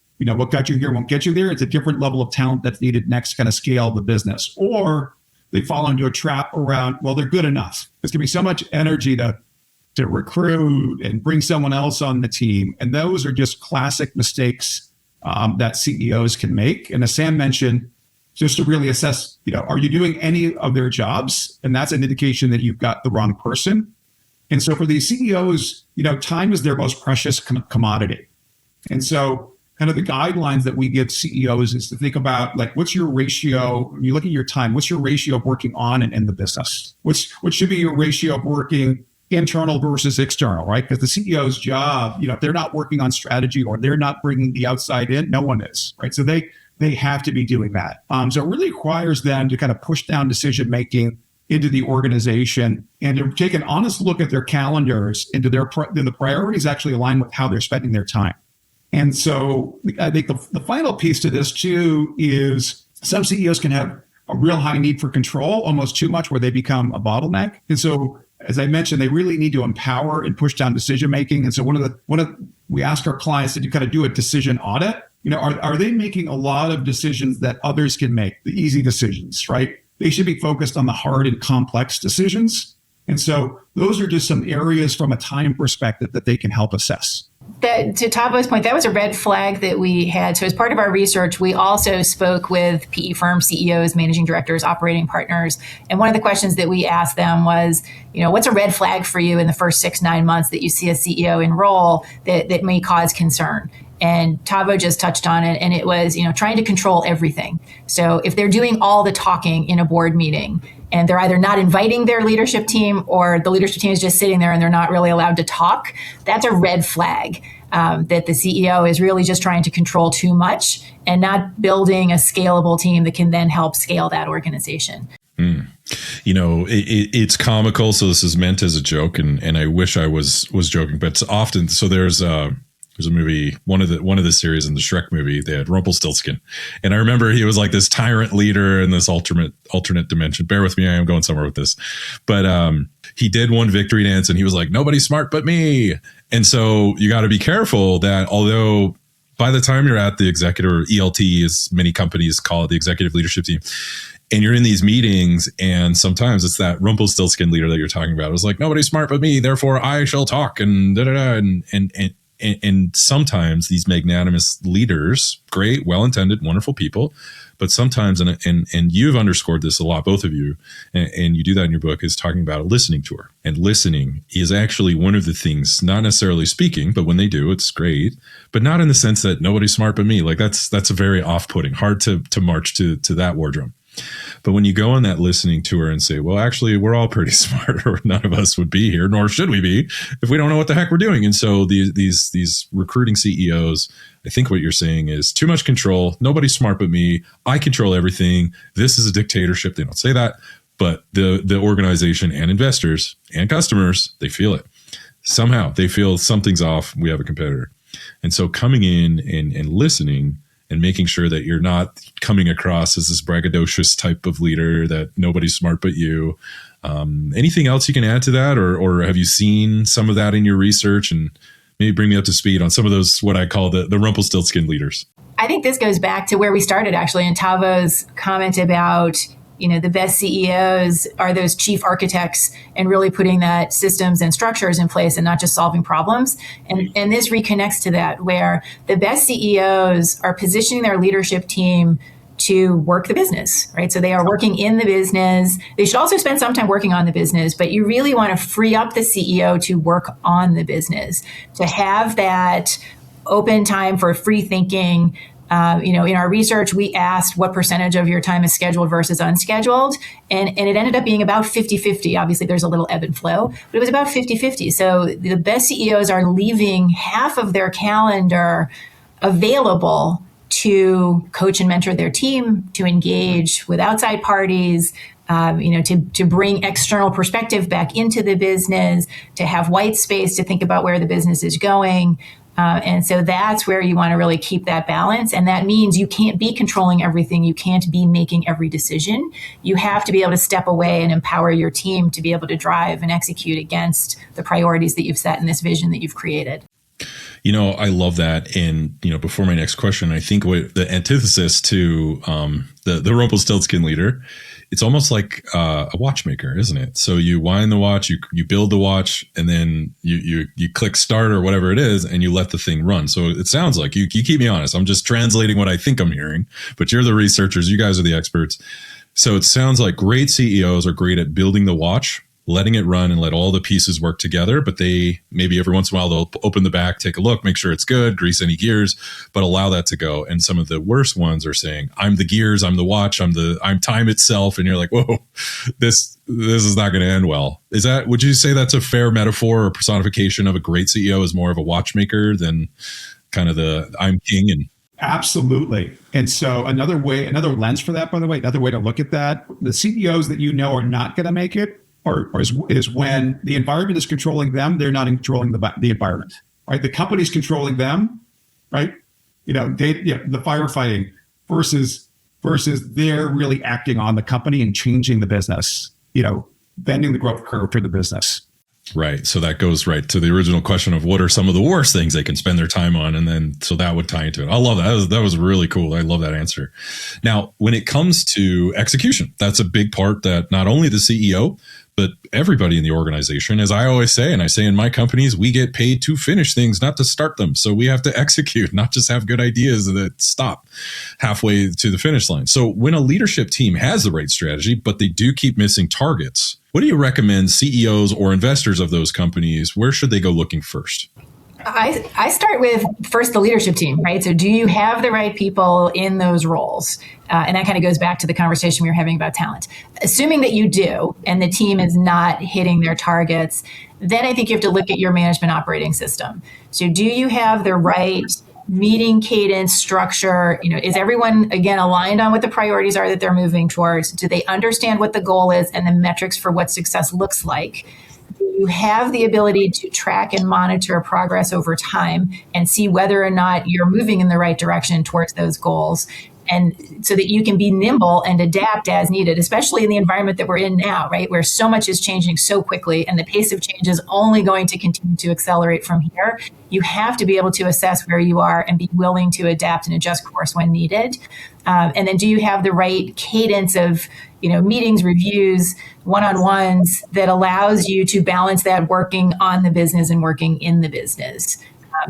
got you here won't get you there. It's a different level of talent that's needed next to kind of scale the business. Or they fall into a trap around, well, they're good enough. There's going to be so much energy to recruit and bring someone else on the team. And those are just classic mistakes that CEOs can make. And as Sam mentioned, just to really assess, are you doing any of their jobs? And that's an indication that you've got the wrong person. And so for these CEOs, time is their most precious commodity. And so kind of the guidelines that we give CEOs is to think about, like, what's your ratio? When you look at your time, what's your ratio of working on and in the business? What should be your ratio of working internal versus external, right? Because the CEO's job, if they're not working on strategy or they're not bringing the outside in, no one is, right? So they have to be doing that. So it really requires them to kind of push down decision-making into the organization and to take an honest look at their calendars into the priorities actually align with how they're spending their time. And so I think the final piece to this too is some CEOs can have a real high need for control, almost too much, where they become a bottleneck. And so, as I mentioned, they really need to empower and push down decision making. And so we ask our clients to kind of do a decision audit. Are they making a lot of decisions that others can make, the easy decisions, right? They should be focused on the hard and complex decisions. And so those are just some areas from a time perspective that they can help assess. That, to Taavo's point, that was a red flag that we had. So as part of our research, we also spoke with PE firm CEOs, managing directors, operating partners. And one of the questions that we asked them was, what's a red flag for you in the first 6-9 months that you see a CEO enroll that may cause concern? And Taavo just touched on it. And it was, trying to control everything. So if they're doing all the talking in a board meeting, and they're either not inviting their leadership team or the leadership team is just sitting there and they're not really allowed to talk, that's a red flag that the CEO is really just trying to control too much and not building a scalable team that can then help scale that organization. It's comical. So this is meant as a joke, and I wish I was joking, but it's often, so there's a movie, one of the series in the Shrek movie, they had Rumpelstiltskin. And I remember he was like this tyrant leader in this alternate dimension. Bear with me, I am going somewhere with this. But he did one victory dance and he was like, nobody's smart but me. And so you got to be careful that although by the time you're at the executive, or ELT as many companies call it, the executive leadership team, and you're in these meetings, and sometimes it's that Rumpelstiltskin leader that you're talking about. It was like, nobody's smart but me, therefore I shall talk, and and sometimes these magnanimous leaders, great, well-intended, wonderful people, but sometimes, and you've underscored this a lot, both of you, and you do that in your book, is talking about a listening tour. And listening is actually one of the things, not necessarily speaking, but when they do, it's great, but not in the sense that nobody's smart but me. Like that's a very off-putting, hard to march to that war drum. But when you go on that listening tour and say, well, actually, we're all pretty smart, or none of us would be here, nor should we be, if we don't know what the heck we're doing. And so these recruiting CEOs, I think what you're saying is too much control. Nobody's smart but me. I control everything. This is a dictatorship. They don't say that, but the organization and investors and customers, they feel it. Somehow they feel something's off. We have a competitor. And so coming in and listening and making sure that you're not coming across as this braggadocious type of leader that nobody's smart but you. Anything else you can add to that? Or have you seen some of that in your research, and maybe bring me up to speed on some of those, what I call the Rumpelstiltskin leaders? I think this goes back to where we started, actually, in Taavo's comment about, the best CEOs are those chief architects and really putting that systems and structures in place and not just solving problems. And this reconnects to that, where the best CEOs are positioning their leadership team to work the business, right? So they are working in the business. They should also spend some time working on the business, but you really want to free up the CEO to work on the business, to have that open time for free thinking. In our research, we asked what percentage of your time is scheduled versus unscheduled. And it ended up being about 50-50. Obviously, there's a little ebb and flow, but it was about 50-50. So the best CEOs are leaving half of their calendar available to coach and mentor their team, to engage with outside parties, to bring external perspective back into the business, to have white space to think about where the business is going. And so that's where you want to really keep that balance. And that means you can't be controlling everything. You can't be making every decision. You have to be able to step away and empower your team to be able to drive and execute against the priorities that you've set and this vision that you've created. I love that. And, before my next question, I think what the antithesis to the Rumpelstiltskin leader, it's almost like a watchmaker, isn't it? So you wind the watch, you build the watch, and then you click start or whatever it is, and you let the thing run. So it sounds like you keep me honest. I'm just translating what I think I'm hearing, but you're the researchers. You guys are the experts. So it sounds like great CEOs are great at building the watch, letting it run and let all the pieces work together. But they maybe every once in a while, they'll open the back, take a look, make sure it's good, grease any gears, but allow that to go. And some of the worst ones are saying, I'm the gears, I'm the watch, I'm time itself. And you're like, whoa, this is not going to end well. Would you say that's a fair metaphor or personification of a great CEO is more of a watchmaker than kind of the I'm king? And absolutely. And so another lens for that, by the way, another way to look at that, the CEOs that are not going to make it, or is when the environment is controlling them, they're not controlling the environment, right? The company's controlling them, right? The firefighting versus they're really acting on the company and changing the business, bending the growth curve for the business. Right. So that goes right to the original question of what are some of the worst things they can spend their time on. And then, so that would tie into it. I love that. That was really cool. I love that answer. Now, when it comes to execution, that's a big part that not only the CEO, But everybody in the organization, as I always say, and I say in my companies, we get paid to finish things, not to start them. So we have to execute, not just have good ideas that stop halfway to the finish line. So when a leadership team has the right strategy, but they do keep missing targets, what do you recommend CEOs or investors of those companies, where should they go looking first? I start with first the leadership team, right? So do you have the right people in those roles? And that kind of goes back to the conversation we were having about talent. Assuming that you do, and the team is not hitting their targets, then I think you have to look at your management operating system. So do you have the right meeting cadence structure? Is everyone, again, aligned on what the priorities are that they're moving towards? Do they understand what the goal is and the metrics for what success looks like? You have the ability to track and monitor progress over time and see whether or not you're moving in the right direction towards those goals. And so that you can be nimble and adapt as needed, especially in the environment that we're in now, right? Where so much is changing so quickly and the pace of change is only going to continue to accelerate from here. You have to be able to assess where you are and be willing to adapt and adjust course when needed. And then do you have the right cadence of meetings, reviews, one-on-ones that allows you to balance that working on the business and working in the business?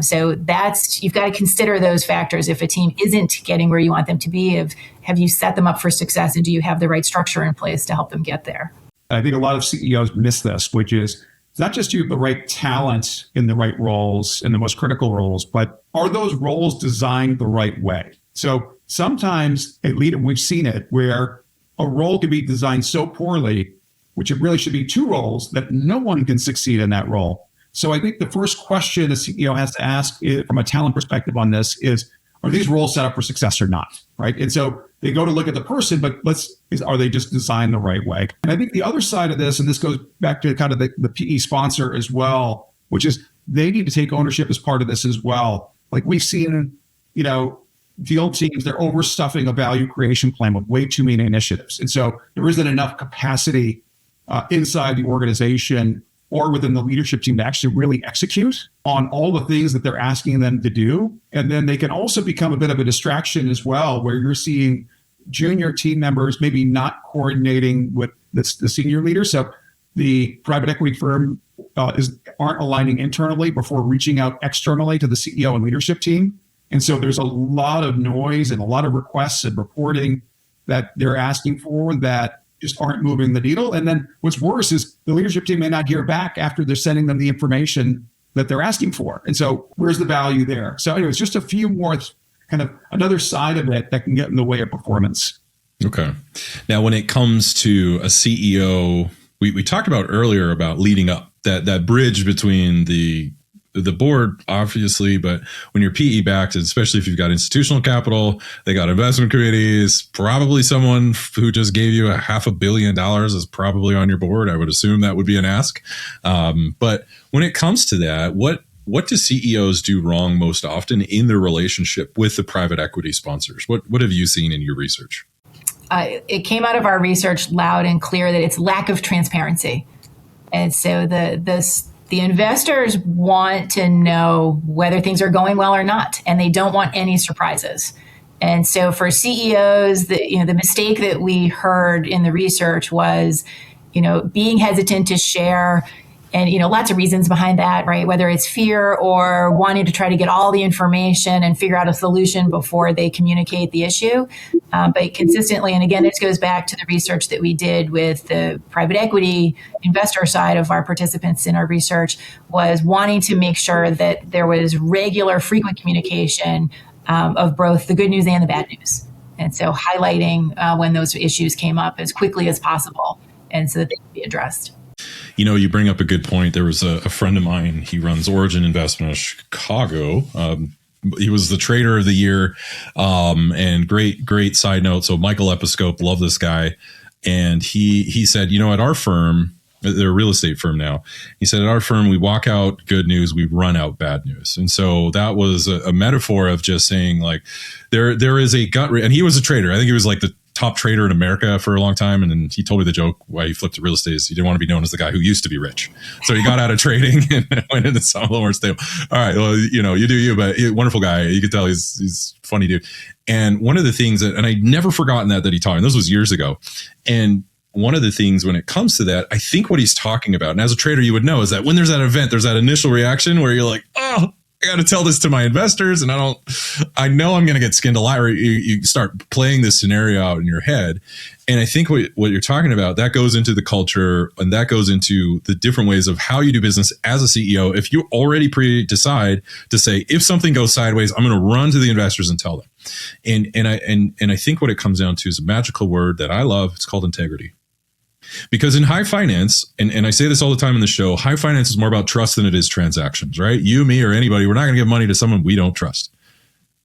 So you've got to consider those factors. If a team isn't getting where you want them to be, have you set them up for success, and do you have the right structure in place to help them get there? I think a lot of CEOs miss this, which is it's not just you have the right talent in the right roles, in the most critical roles, but are those roles designed the right way? So sometimes we've seen it where a role can be designed so poorly, which it really should be two roles, that no one can succeed in that role. So I think the first question a CEO has to ask from a talent perspective on this is, are these roles set up for success or not, right? And so they go to look at the person, but are they just designed the right way? And I think the other side of this, and this goes back to kind of the PE sponsor as well, which is they need to take ownership as part of this as well. Like we've seen, deal teams, they're overstuffing a value creation plan with way too many initiatives. And so there isn't enough capacity inside the organization or within the leadership team to actually really execute on all the things that they're asking them to do. And then they can also become a bit of a distraction as well, where you're seeing junior team members maybe not coordinating with the senior leader. So the private equity firm aren't aligning internally before reaching out externally to the CEO and leadership team. And so there's a lot of noise and a lot of requests and reporting that they're asking for that just aren't moving the needle. And then what's worse is the leadership team may not hear back after they're sending them the information that they're asking for. And so where's the value there? So anyways, just a few more kind of another side of it that can get in the way of performance. Okay. Now, when it comes to a CEO, we talked about earlier about leading up, that bridge between the board, obviously, but when you're PE backed, especially if you've got institutional capital, they got investment committees, probably someone who just gave you $500 million is probably on your board. I would assume that would be an ask. But when it comes to that, what do CEOs do wrong most often in their relationship with the private equity sponsors? What have you seen in your research? It came out of our research loud and clear that it's lack of transparency. And so the investors want to know whether things are going well or not, and they don't want any surprises. And so for CEOs, the mistake that we heard in the research was, being hesitant to share, and lots of reasons behind that, right? Whether it's fear or wanting to try to get all the information and figure out a solution before they communicate the issue. But consistently, and again, this goes back to the research that we did with the private equity investor side of our participants in our research, was wanting to make sure that there was regular, frequent communication of both the good news and the bad news. And so highlighting when those issues came up as quickly as possible, and so that they could be addressed. You bring up a good point. There was a friend of mine. He runs Origin Investment in Chicago. He was the trader of the year. And great side note. So Michael Episcope, love this guy. And he said, at our firm, they're a real estate firm now. He said, at our firm, we walk out good news, we run out bad news. And so that was a metaphor of just saying, like, there is a gut. And he was a trader. I think he was like the top trader in America for a long time. And then he told me the joke why he flipped to real estate is he didn't want to be known as the guy who used to be rich. So he got out of trading and went into something a little more stable. All right. Well, you do you, but wonderful guy. You could tell he's funny dude. And one of the things and I'd never forgotten that he taught, and this was years ago. And one of the things when it comes to that, I think what he's talking about, and as a trader, you would know, is that when there's that event, there's that initial reaction where you're like, oh, I got to tell this to my investors. And I know I'm going to get skinned alive. Or you start playing this scenario out in your head. And I think what you're talking about, that goes into the culture and that goes into the different ways of how you do business as a CEO. If you already decide to say, if something goes sideways, I'm going to run to the investors and tell them. And I think what it comes down to is a magical word that I love. It's called integrity. Because in high finance, and I say this all the time in the show, high finance is more about trust than it is transactions, right? You, me, or anybody, we're not going to give money to someone we don't trust.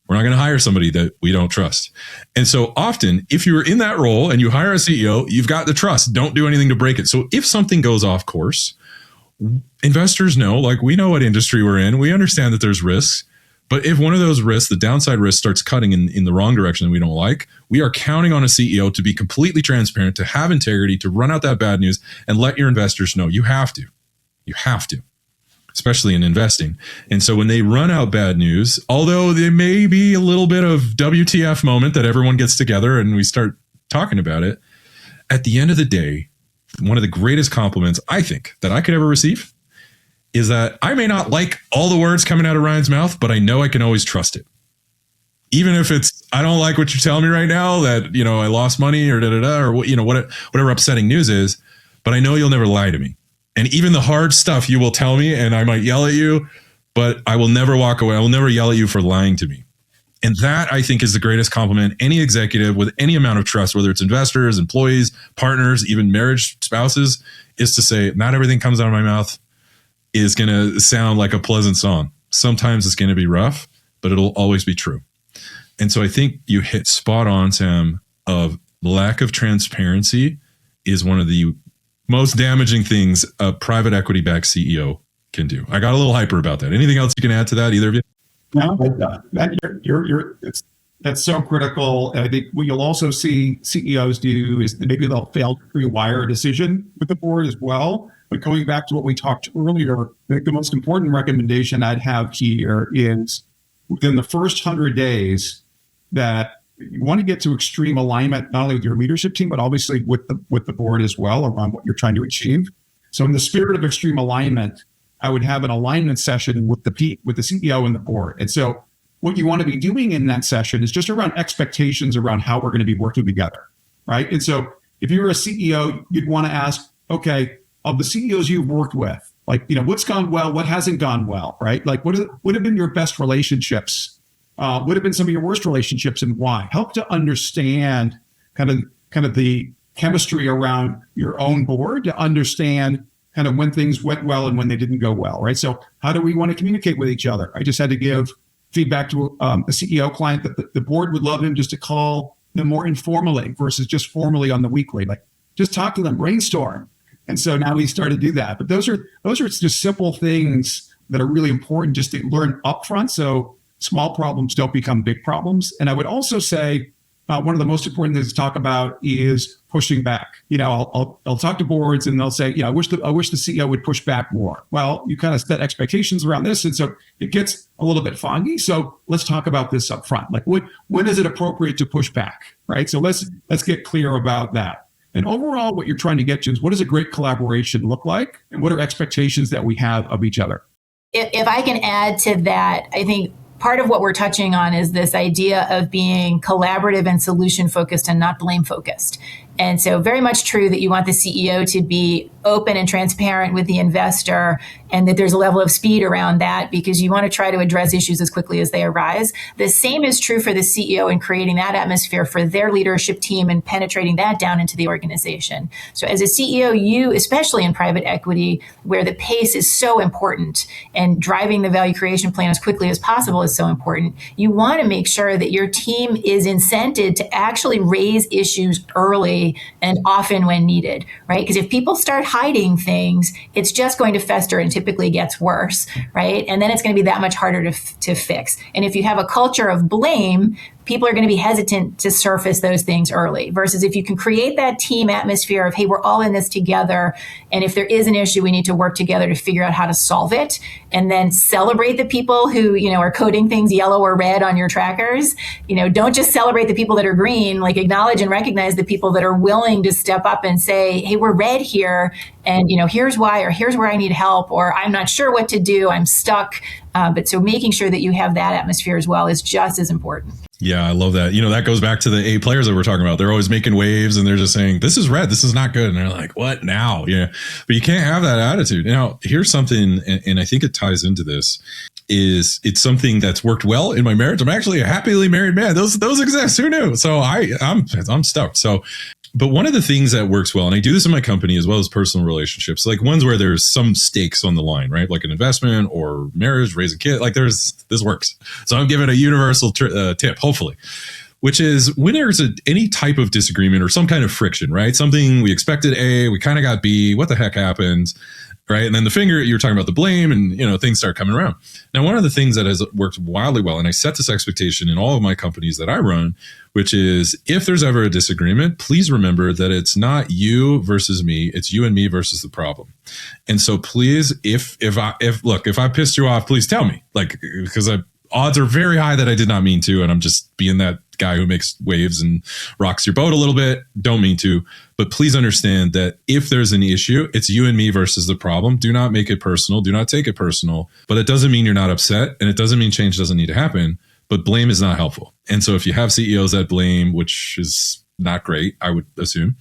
We're not going to hire somebody that we don't trust. And so often, if you're in that role and you hire a CEO, you've got the trust. Don't do anything to break it. So if something goes off course, investors know, like we know what industry we're in. We understand that there's risks. But if one of those risks, the downside risk, starts cutting in the wrong direction that we don't like, we are counting on a CEO to be completely transparent, to have integrity, to run out that bad news and let your investors know. You have to. You have to, especially in investing. And so when they run out bad news, although there may be a little bit of WTF moment that everyone gets together and we start talking about it, at the end of the day, one of the greatest compliments I think that I could ever receive is that I may not like all the words coming out of Ryan's mouth, but I know I can always trust it. Even if it's, I don't like what you're telling me right now, that, I lost money or or whatever upsetting news is, but I know you'll never lie to me. And even the hard stuff you will tell me, and I might yell at you, but I will never walk away. I will never yell at you for lying to me. And that, I think, is the greatest compliment any executive with any amount of trust, whether it's investors, employees, partners, even marriage spouses, is to say, not everything comes out of my mouth is going to sound like a pleasant song. Sometimes it's going to be rough, but it'll always be true. And so I think you hit spot on, Sam, of lack of transparency is one of the most damaging things a private equity-backed CEO can do. I got a little hyper about that. Anything else you can add to that, either of you? No, that's so critical. And I think what you'll also see CEOs do is maybe they'll fail to rewire a decision with the board as well. But going back to what we talked earlier, I think the most important recommendation I'd have here is within the first 100 days that you want to get to extreme alignment, not only with your leadership team, but obviously with the board as well around what you're trying to achieve. So in the spirit of extreme alignment, I would have an alignment session with the CEO and the board. And so what you want to be doing in that session is just around expectations around how we're going to be working together, right? And so if you're a CEO, you'd want to ask, okay, of the CEOs you've worked with, like, what's gone well, what hasn't gone well, right? Like, what have been your best relationships? What have been some of your worst relationships and why? Help to understand kind of the chemistry around your own board to understand kind of when things went well and when they didn't go well, right? So how do we want to communicate with each other? I just had to give feedback to a CEO client that the board would love him just to call them more informally versus just formally on the weekly, like just talk to them, brainstorm. And so now we started to do that. But those are just simple things that are really important just to learn upfront. So small problems don't become big problems. And I would also say one of the most important things to talk about is pushing back. I'll talk to boards and they'll say, I wish the CEO would push back more. Well, you kind of set expectations around this. And so it gets a little bit foggy. So let's talk about this up front. Like when is it appropriate to push back, right? So let's get clear about that. And overall, what you're trying to get to is what does a great collaboration look like? And what are expectations that we have of each other? If I can add to that, I think part of what we're touching on is this idea of being collaborative and solution focused and not blame focused. And so very much true that you want the CEO to be open and transparent with the investor and that there's a level of speed around that because you want to try to address issues as quickly as they arise. The same is true for the CEO in creating that atmosphere for their leadership team and penetrating that down into the organization. So as a CEO, you, especially in private equity, where the pace is so important and driving the value creation plan as quickly as possible is so important, you want to make sure that your team is incented to actually raise issues early and often when needed, right? Because if people start hiding things, it's just going to fester and typically gets worse, right? And then it's going to be that much harder to fix. And if you have a culture of blame, people are going to be hesitant to surface those things early, versus if you can create that team atmosphere of, hey, we're all in this together. And if there is an issue, we need to work together to figure out how to solve it. And then celebrate the people who, are coding things yellow or red on your trackers. Don't just celebrate the people that are green, like acknowledge and recognize the people that are willing to step up and say, hey, we're red here. And, here's why, or here's where I need help, or I'm not sure what to do. I'm stuck. But so making sure that you have that atmosphere as well is just as important. Yeah, I love that. That goes back to the A players that we're talking about. They're always making waves and they're just saying, this is red, this is not good. And they're like, what now? Yeah. But you can't have that attitude. Now, here's something, and I think it ties into this, is it's something that's worked well in my marriage. I'm actually a happily married man. Those exist. Who knew? So I'm stoked. So, but one of the things that works well, and I do this in my company as well as personal relationships, like ones where there's some stakes on the line, right? Like an investment or marriage, raising kids, like this works. So I'm giving a universal tip, hopefully, which is when there's any type of disagreement or some kind of friction, right? Something we expected A, we kind of got B, what the heck happened? Right. And then the finger, you're talking about the blame and, things start coming around. Now, one of the things that has worked wildly well, and I set this expectation in all of my companies that I run, which is if there's ever a disagreement, please remember that it's not you versus me. It's you and me versus the problem. And so please, if I pissed you off, please tell me, because odds are very high that I did not mean to. And I'm just being that guy who makes waves and rocks your boat a little bit. Don't mean to. But please understand that if there's an issue, it's you and me versus the problem. Do not make it personal. Do not take it personal. But it doesn't mean you're not upset. And it doesn't mean change doesn't need to happen. But blame is not helpful. And so if you have CEOs that blame, which is not great, I would assume.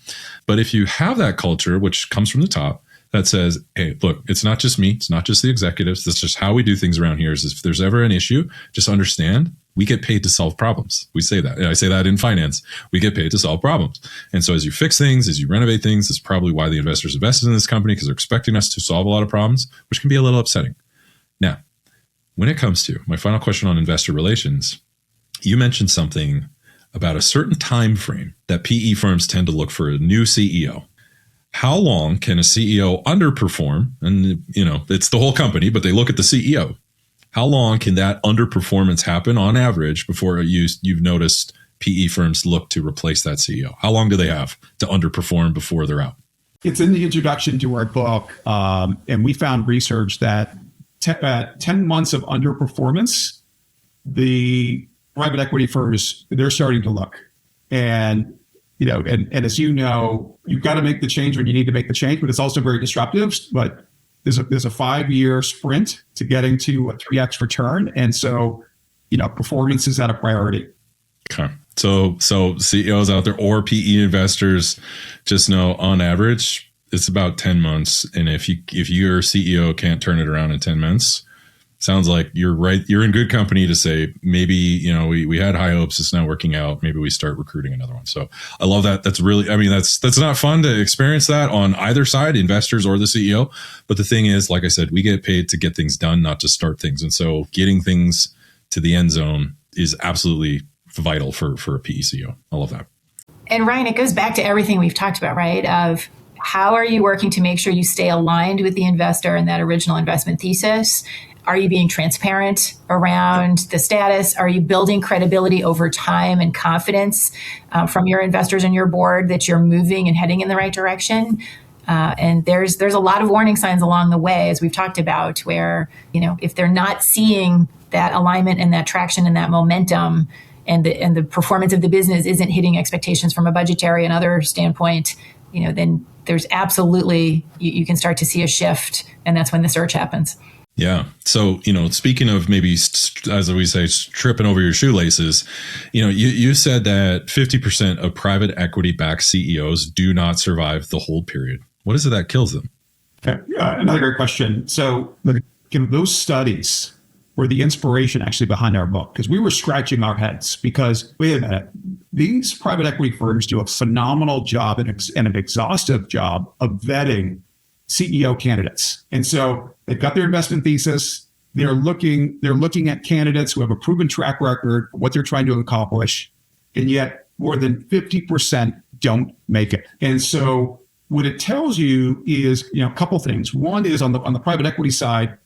But if you have that culture, which comes from the top, that says, hey, look, it's not just me. It's not just the executives. That's just how we do things around here. Is if there's ever an issue, just understand we get paid to solve problems. We say that. I say that in finance. We get paid to solve problems. And so as you fix things, as you renovate things, that's probably why the investors invested in this company, because they're expecting us to solve a lot of problems, which can be a little upsetting. Now, when it comes to my final question on investor relations, you mentioned something about a certain time frame that PE firms tend to look for a new CEO. How long can a CEO underperform? And, it's the whole company, but they look at the CEO. How long can that underperformance happen on average before you've noticed PE firms look to replace that CEO? How long do they have to underperform before they're out? It's in the introduction to our book. And we found research that 10 months of underperformance, the private equity firms, they're starting to look. And and as you've got to make the change when you need to make the change, but it's also very disruptive. But there's a 5-year sprint to getting to a 3x return. And so, performance is at a priority. Okay. So CEOs out there or PE investors just know on average, it's about 10 months. And if your CEO can't turn it around in 10 months, sounds like you're right. You're in good company to say, maybe, we had high hopes. It's not working out. Maybe we start recruiting another one. So I love that. That's really, that's not fun to experience that on either side, investors or the CEO. But the thing is, like I said, we get paid to get things done, not to start things. And so getting things to the end zone is absolutely vital for a PE CEO. I love that. And Ryan, it goes back to everything we've talked about, right? Of how are you working to make sure you stay aligned with the investor and that original investment thesis? Are you being transparent around the status? Are you building credibility over time and confidence from your investors and your board that you're moving and heading in the right direction? And there's a lot of warning signs along the way, as we've talked about, where, if they're not seeing that alignment and that traction and that momentum, and the performance of the business isn't hitting expectations from a budgetary and other standpoint, then there's absolutely, you can start to see a shift, and that's when the search happens. Yeah. So, speaking of maybe, as we say, tripping over your shoelaces, you said that 50% of private equity backed CEOs do not survive the hold period. What is it that kills them? Okay. Another great question. So those studies were the inspiration actually behind our book, because we were scratching our heads because, wait a minute, these private equity firms do a phenomenal job and an exhaustive job of vetting CEO candidates. And so they've got their investment thesis. They're looking at candidates who have a proven track record, what they're trying to accomplish. And yet more than 50% don't make it. And so what it tells you is, a couple things. One is on the private equity side,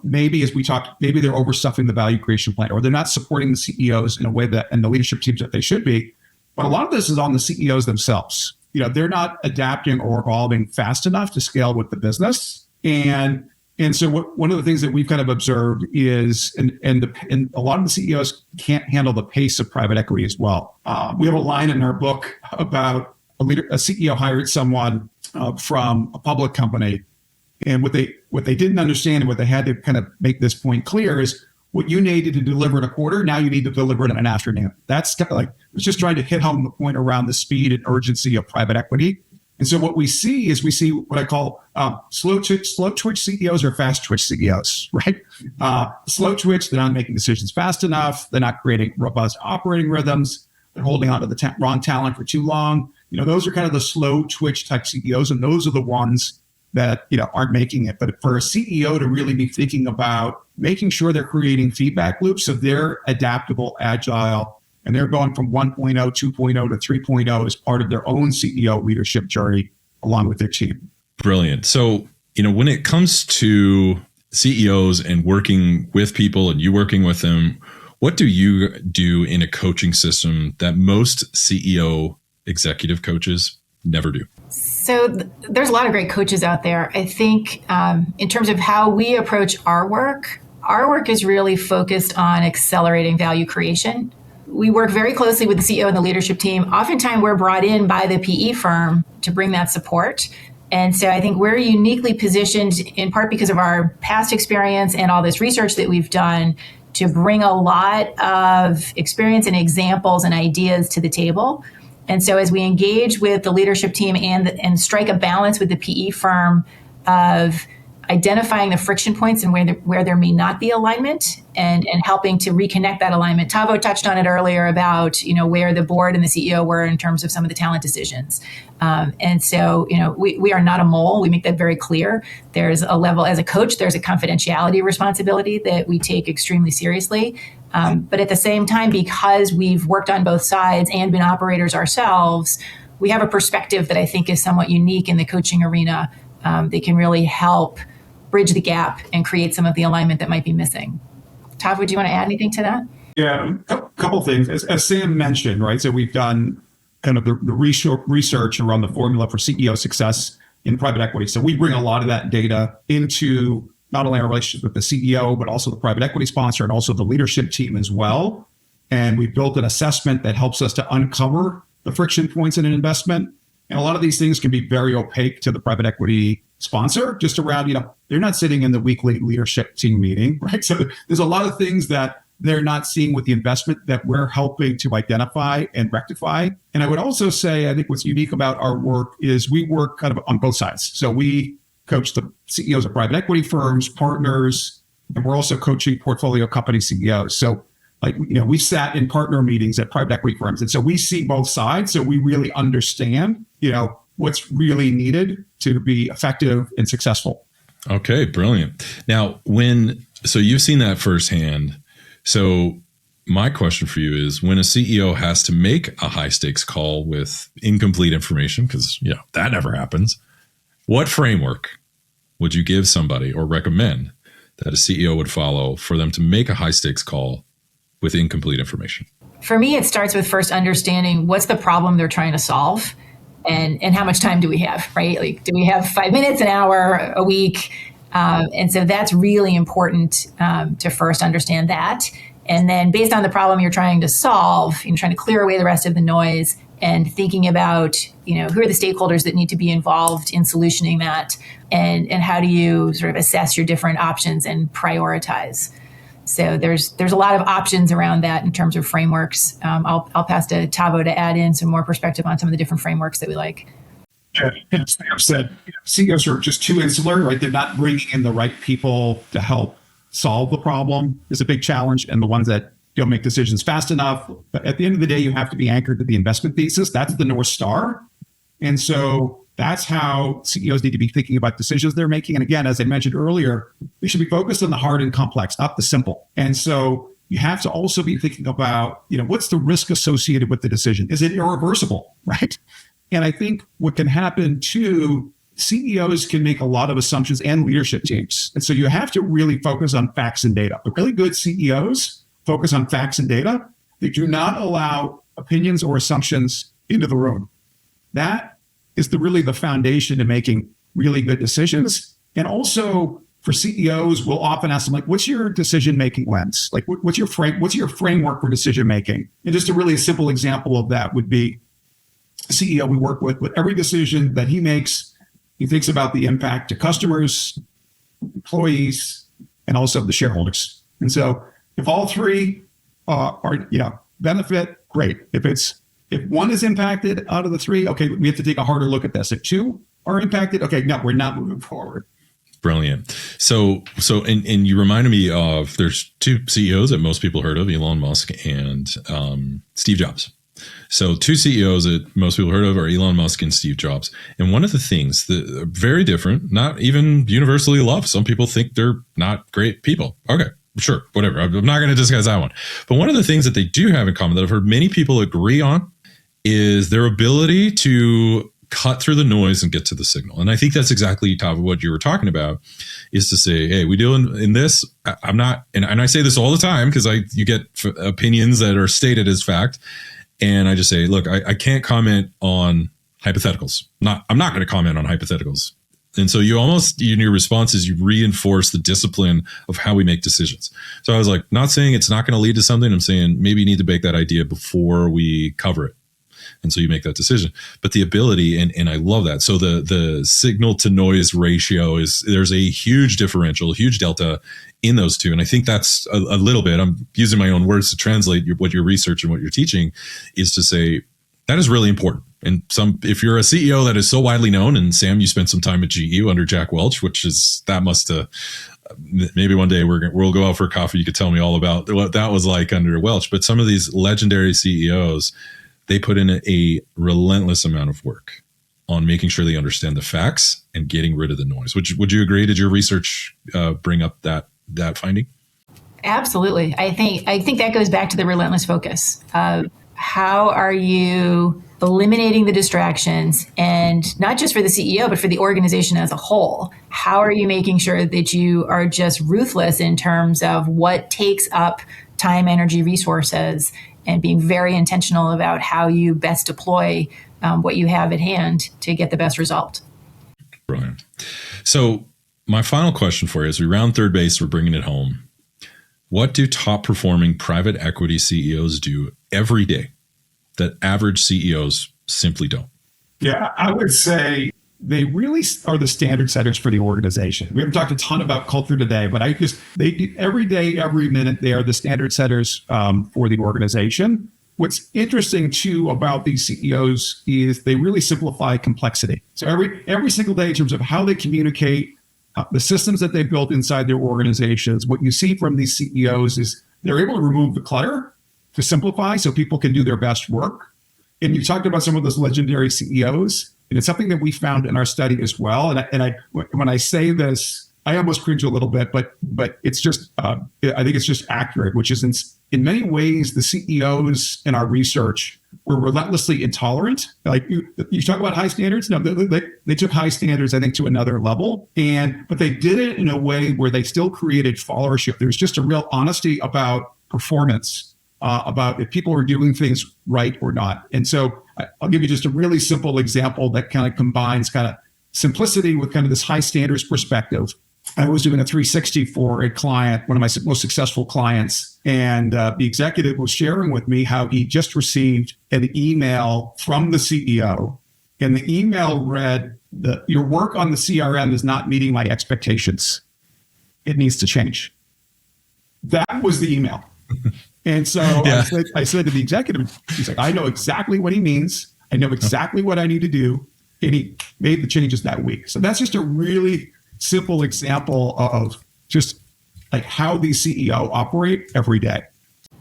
maybe as we talked, maybe they're overstuffing the value creation plan, or they're not supporting the CEOs in a way that, and the leadership teams that they should be. But a lot of this is on the CEOs themselves. They're not adapting or evolving fast enough to scale with the business. And so one of the things that we've kind of observed is, and a lot of the CEOs can't handle the pace of private equity as well. We have a line in our book about a CEO hired someone from a public company. And what they didn't understand and what they had to kind of make this point clear is what you needed to deliver in a quarter, now you need to deliver it in an afternoon. That's kind of like, it's just trying to hit home the point around the speed and urgency of private equity. And so what we see what I call slow twitch CEOs or fast twitch CEOs, right? Slow twitch, they're not making decisions fast enough. They're not creating robust operating rhythms. They're holding on to the wrong talent for too long. Those are kind of the slow twitch type CEOs. And those are the ones that aren't making it. But for a CEO to really be thinking about making sure they're creating feedback loops so they're adaptable, agile, and they're going from 1.0, 2.0 to 3.0 as part of their own CEO leadership journey along with their team. Brilliant. So, when it comes to CEOs and working with people and you working with them, what do you do in a coaching system that most CEO executive coaches never do? So there's a lot of great coaches out there. I think in terms of how we approach our work is really focused on accelerating value creation. We work very closely with the CEO and the leadership team. Oftentimes we're brought in by the PE firm to bring that support. And so I think we're uniquely positioned in part because of our past experience and all this research that we've done to bring a lot of experience and examples and ideas to the table. And so as we engage with the leadership team and strike a balance with the PE firm of identifying the friction points and where there may not be alignment and helping to reconnect that alignment. Taavo touched on it earlier about, where the board and the CEO were in terms of some of the talent decisions. And so, we are not a mole. We make that very clear. There's a level, as a coach, there's a confidentiality responsibility that we take extremely seriously. But at the same time, because we've worked on both sides and been operators ourselves, we have a perspective that I think is somewhat unique in the coaching arena. They can really help bridge the gap and create some of the alignment that might be missing. Taavo, do you want to add anything to that? Yeah, a couple things. As Sam mentioned, right? So we've done kind of the research around the formula for CEO success in private equity. So we bring a lot of that data into not only our relationship with the CEO, but also the private equity sponsor and also the leadership team as well. And we've built an assessment that helps us to uncover the friction points in an investment. And a lot of these things can be very opaque to the private equity sponsor, just around, they're not sitting in the weekly leadership team meeting, right? So there's a lot of things that they're not seeing with the investment that we're helping to identify and rectify. And I would also say, I think what's unique about our work is we work kind of on both sides. So we coach the CEOs of private equity firms, partners, and we're also coaching portfolio company CEOs. So we sat in partner meetings at private equity firms. And so we see both sides. So we really understand, what's really needed to be effective and successful. Okay, brilliant. Now, so you've seen that firsthand. So my question for you is, when a CEO has to make a high stakes call with incomplete information, because that never happens, what framework would you give somebody or recommend that a CEO would follow for them to make a high stakes call with incomplete information? For me, it starts with first understanding what's the problem they're trying to solve and how much time do we have, right? Like, do we have 5 minutes, an hour, a week? And so that's really important to first understand that. And then based on the problem you're trying to solve, you're trying to clear away the rest of the noise and thinking about, who are the stakeholders that need to be involved in solutioning that, and how do you sort of assess your different options and prioritize. So there's a lot of options around that in terms of frameworks. I'll pass to Taavo to add in some more perspective on some of the different frameworks that we like. As Sam said, CEOs are just too insular, right? They're not bringing in the right people to help solve the problem. It's a big challenge, and the ones that don't make decisions fast enough. But at the end of the day, you have to be anchored to the investment thesis. That's the North Star. And so that's how CEOs need to be thinking about decisions they're making. And again, as I mentioned earlier, they should be focused on the hard and complex, not the simple. And so you have to also be thinking about, what's the risk associated with the decision? Is it irreversible, right? And I think what can happen too CEOs can make a lot of assumptions and leadership teams. And so you have to really focus on facts and data. The really good CEOs focus on facts and data. They do not allow opinions or assumptions into the room. That is really the foundation to making really good decisions. And also for CEOs, we'll often ask them, like, what's your decision-making lens? Like, what's your framework for decision-making? And just a really simple example of that would be the CEO we work with every decision that he makes, he thinks about the impact to customers, employees, and also the shareholders. And so if all three are benefit, great. If one is impacted out of the three, okay, we have to take a harder look at this. If two are impacted, okay, no, we're not moving forward. Brilliant. So, and you reminded me of, there's two CEOs that most people heard of, Elon Musk and Steve Jobs. So two CEOs that most people heard of are Elon Musk and Steve Jobs. And one of the things that are very different, not even universally loved. Some people think they're not great people. Okay, sure, whatever. I'm not going to discuss that one. But one of the things that they do have in common that I've heard many people agree on is their ability to cut through the noise and get to the signal. And I think that's exactly, Taavo, what you were talking about, is to say, hey, we deal in this. I'm not, and I say this all the time because you get opinions that are stated as fact. And I just say, look, I can't comment on hypotheticals. I'm not going to comment on hypotheticals. And so you almost, in your responses, you reinforce the discipline of how we make decisions. So I was like, not saying it's not going to lead to something. I'm saying maybe you need to bake that idea before we cover it. And so you make that decision. But the ability, and I love that. So the signal to noise ratio there's a huge differential, huge delta in those two. And I think that's a little bit, I'm using my own words to translate what your research and what you're teaching, is to say that is really important. And if you're a CEO that is so widely known, and Sam, you spent some time at GE under Jack Welch, maybe one day we'll go out for a coffee. You could tell me all about what that was like under Welch. But some of these legendary CEOs, they put in a relentless amount of work on making sure they understand the facts and getting rid of the noise. Would you agree? Did your research bring up that finding? Absolutely. I think that goes back to the relentless focus of how are you eliminating the distractions, and not just for the CEO, but for the organization as a whole. How are you making sure that you are just ruthless in terms of what takes up time, energy, resources, and being very intentional about how you best deploy what you have at hand to get the best result. Brilliant. So my final question for you, as we round third base, we're bringing it home. What do top performing private equity CEOs do every day that average CEOs simply don't? Yeah, I would say they really are the standard setters for the organization. We haven't talked a ton about culture today, but they do every day, every minute, they are the standard setters for the organization. What's interesting too about these CEOs is they really simplify complexity. So every single day, in terms of how they communicate, the systems that they built inside their organizations, what you see from these CEOs is they're able to remove the clutter, to simplify so people can do their best work. And you talked about some of those legendary CEOs, and it's something that we found in our study as well. And when I say this, I almost cringe a little bit, but it's just, I think it's just accurate, which is in many ways, the CEOs in our research were relentlessly intolerant. Like you talk about high standards. No, they took high standards, I think, to another level. But they did it in a way where they still created followership. There's just a real honesty about performance, about if people are doing things right or not. And so I'll give you just a really simple example that kind of combines kind of simplicity with kind of this high standards perspective. I was doing a 360 for a client, one of my most successful clients, and the executive was sharing with me how he just received an email from the CEO, and the email read, your work on the CRM is not meeting my expectations. It needs to change. That was the email. And so yeah. I said to the executive, he's like, I know exactly what he means. I know exactly what I need to do. And he made the changes that week. So that's just a really simple example of just like how these CEO operate every day.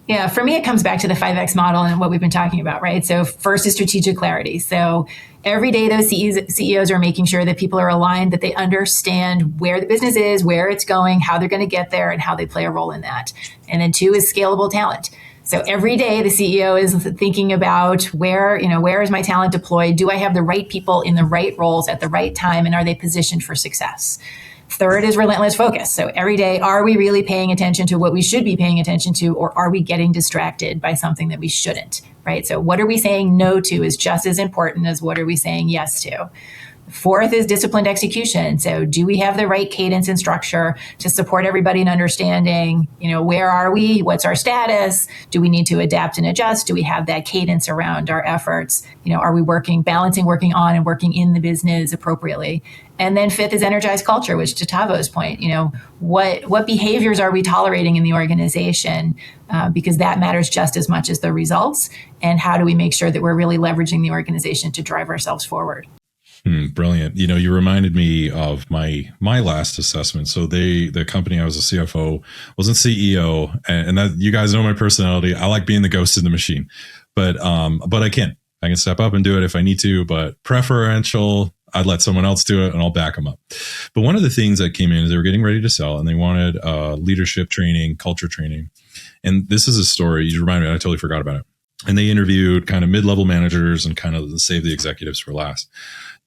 Yeah, for me, it comes back to the 5X model and what we've been talking about, right? So first is strategic clarity. So every day those CEOs are making sure that people are aligned, that they understand where the business is, where it's going, how they're going to get there, and how they play a role in that. And then two is scalable talent. So every day the CEO is thinking about where is my talent deployed? Do I have the right people in the right roles at the right time? And are they positioned for success? Third is relentless focus. So every day, are we really paying attention to what we should be paying attention to, or are we getting distracted by something that we shouldn't, right? So what are we saying no to is just as important as what are we saying yes to. Fourth is disciplined execution. So do we have the right cadence and structure to support everybody in understanding, where are we? What's our status? Do we need to adapt and adjust? Do we have that cadence around our efforts? Are we balancing working on and working in the business appropriately? And then fifth is energized culture, which to Taavo's point, what behaviors are we tolerating in the organization? Because that matters just as much as the results. And how do we make sure that we're really leveraging the organization to drive ourselves forward? Brilliant. You reminded me of my last assessment. So the company I was a CFO, wasn't CEO, and that, you guys know my personality. I like being the ghost in the machine, but I can step up and do it if I need to, but preferential, I'd let someone else do it and I'll back them up. But one of the things that came in is they were getting ready to sell and they wanted leadership training, culture training. And this is a story, you remind me, I totally forgot about it. And they interviewed kind of mid-level managers and kind of save the executives for last.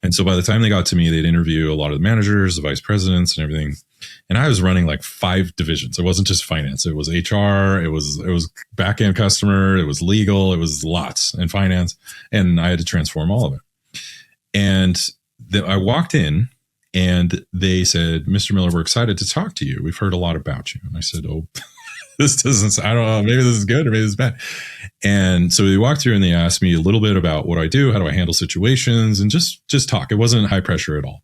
And so by the time they got to me, they'd interview a lot of the managers, the vice presidents and everything. And I was running like 5 divisions. It wasn't just finance. It was HR. It was back-end customer. It was legal. It was lots and finance. And I had to transform all of it. And I walked in and they said, Mr. Miller, we're excited to talk to you. We've heard a lot about you. And I said, oh, this doesn't, I don't know, maybe this is good or maybe this is bad. And so they walked through and they asked me a little bit about what I do, how do I handle situations, and just talk. It wasn't high pressure at all.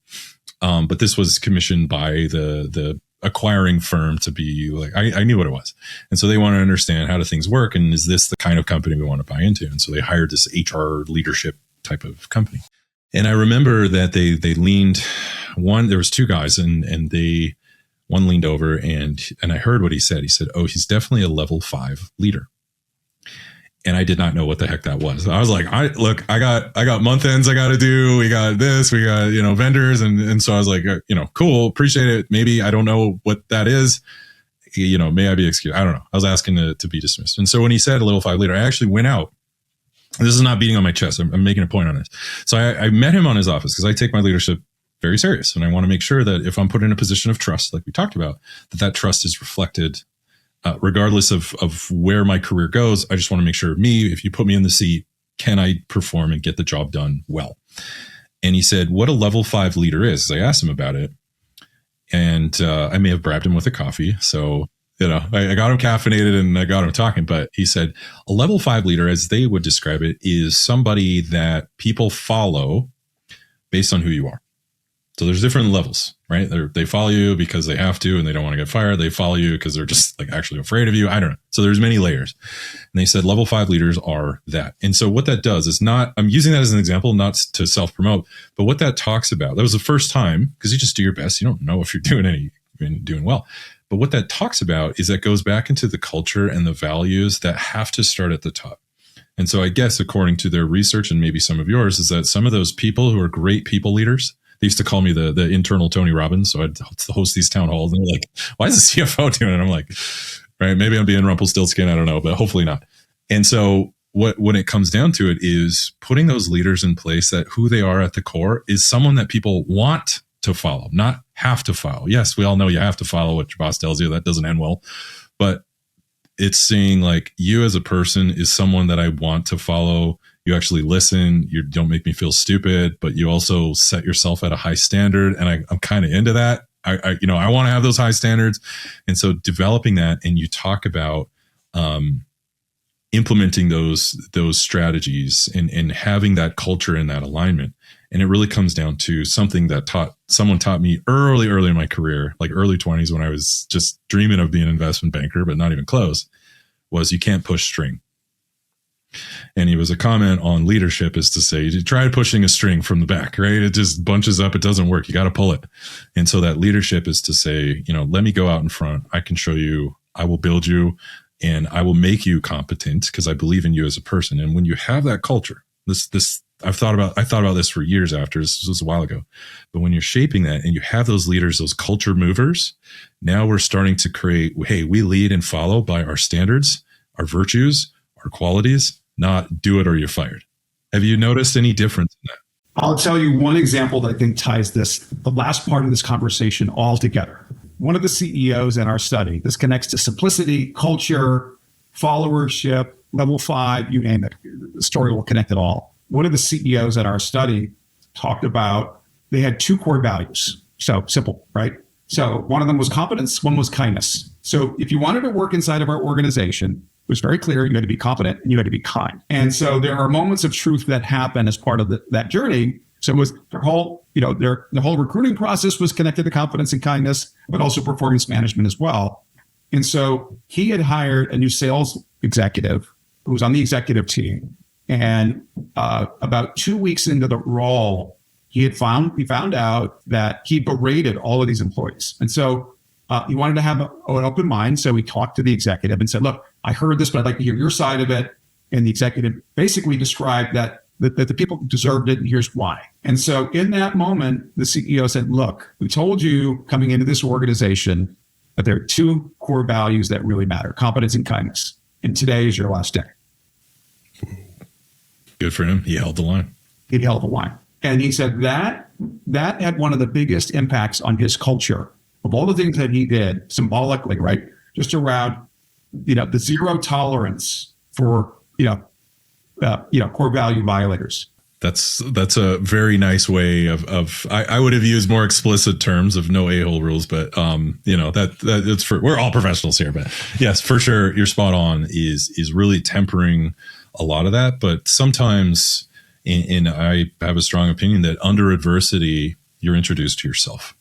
But this was commissioned by the acquiring firm to be like, I knew what it was. And so they want to understand how do things work, and is this the kind of company we want to buy into? And so they hired this HR leadership type of company. And I remember that they leaned, there was 2 guys and one leaned over and I heard what he said. He said, oh, he's definitely a level 5 leader. And I did not know what the heck that was. I was like, I got month ends I got to do. We got this, we got, vendors. And so I was like, cool, appreciate it. Maybe I don't know what that is. May I be excused? I don't know. I was asking to be dismissed. And so when he said a level 5 leader, I actually went out. This is not beating on my chest. I'm making a point on this. So I met him on his office because I take my leadership very serious. And I want to make sure that if I'm put in a position of trust, like we talked about, that trust is reflected regardless of where my career goes. I just want to make sure if you put me in the seat, can I perform and get the job done well? And he said, what a level 5 leader is. I asked him about it and I may have bribed him with a coffee. So, I got him caffeinated and I got him talking, but he said a level 5 leader, as they would describe it, is somebody that people follow based on who you are. So there's different levels, right? They follow you because they have to and they don't want to get fired. They follow you because they're just like actually afraid of you. I don't know. So there's many layers. And they said level 5 leaders are that. And so what that does is I'm using that as an example, not to self-promote, but what that talks about, that was the first time, because you just do your best. You don't know if you're doing well. But what that talks about is that goes back into the culture and the values that have to start at the top. And so I guess according to their research and maybe some of yours is that some of those people who are great people leaders, they used to call me the internal Tony Robbins. So I'd host these town halls and they're like, why is the CFO doing it? And I'm like, right, maybe I'm being Rumpelstiltskin. I don't know, but hopefully not. And so when it comes down to it is putting those leaders in place that who they are at the core is someone that people want to follow, not have to follow. Yes, we all know you have to follow what your boss tells you. That doesn't end well. But it's saying like you as a person is someone that I want to follow. You actually listen. You don't make me feel stupid, but you also set yourself at a high standard. And I'm kind of into that. I want to have those high standards. And so developing that, and you talk about implementing those strategies and having that culture and that alignment. And it really comes down to something that someone taught me early in my career, like early 20s when I was just dreaming of being an investment banker, but not even close, was you can't push string. And it was a comment on leadership is to say, you try pushing a string from the back, right? It just bunches up. It doesn't work. You got to pull it. And so that leadership is to say, let me go out in front. I can show you, I will build you, and I will make you competent because I believe in you as a person. And when you have that culture, I thought about this for years after, this was a while ago, but when you're shaping that and you have those leaders, those culture movers, now we're starting to create, hey, we lead and follow by our standards, our virtues, our qualities, not do it or you're fired. Have you noticed any difference in that? I'll tell you one example that I think ties the last part of this conversation all together. One of the CEOs in our study, this connects to simplicity, culture, followership, level 5, you name it. The story will connect it all. One of the CEOs at our study talked about, they had 2 core values. So simple, right? So one of them was competence, one was kindness. So if you wanted to work inside of our organization, it was very clear you had to be competent and you had to be kind. And so there are moments of truth that happen as part of that journey. So it was their whole, the whole recruiting process was connected to competence and kindness, but also performance management as well. And so he had hired a new sales executive who was on the executive team. And about 2 weeks into the role, he found out that he berated all of these employees. And so he wanted to have an open mind. So he talked to the executive and said, look, I heard this, but I'd like to hear your side of it. And the executive basically described that the people deserved it, and here's why. And so in that moment, the CEO said, look, we told you coming into this organization that there are 2 core values that really matter, competence and kindness. And today is your last day. Good for him. He held the line. He held the line. And he said that had one of the biggest impacts on his culture of all the things that he did symbolically, right? Just around, the zero tolerance for, core value violators. That's a very nice way of I would have used more explicit terms of no a-hole rules, but that's for, we're all professionals here, but yes, for sure. You're spot on is really tempering a lot of that. But sometimes I have a strong opinion that under adversity, you're introduced to yourself.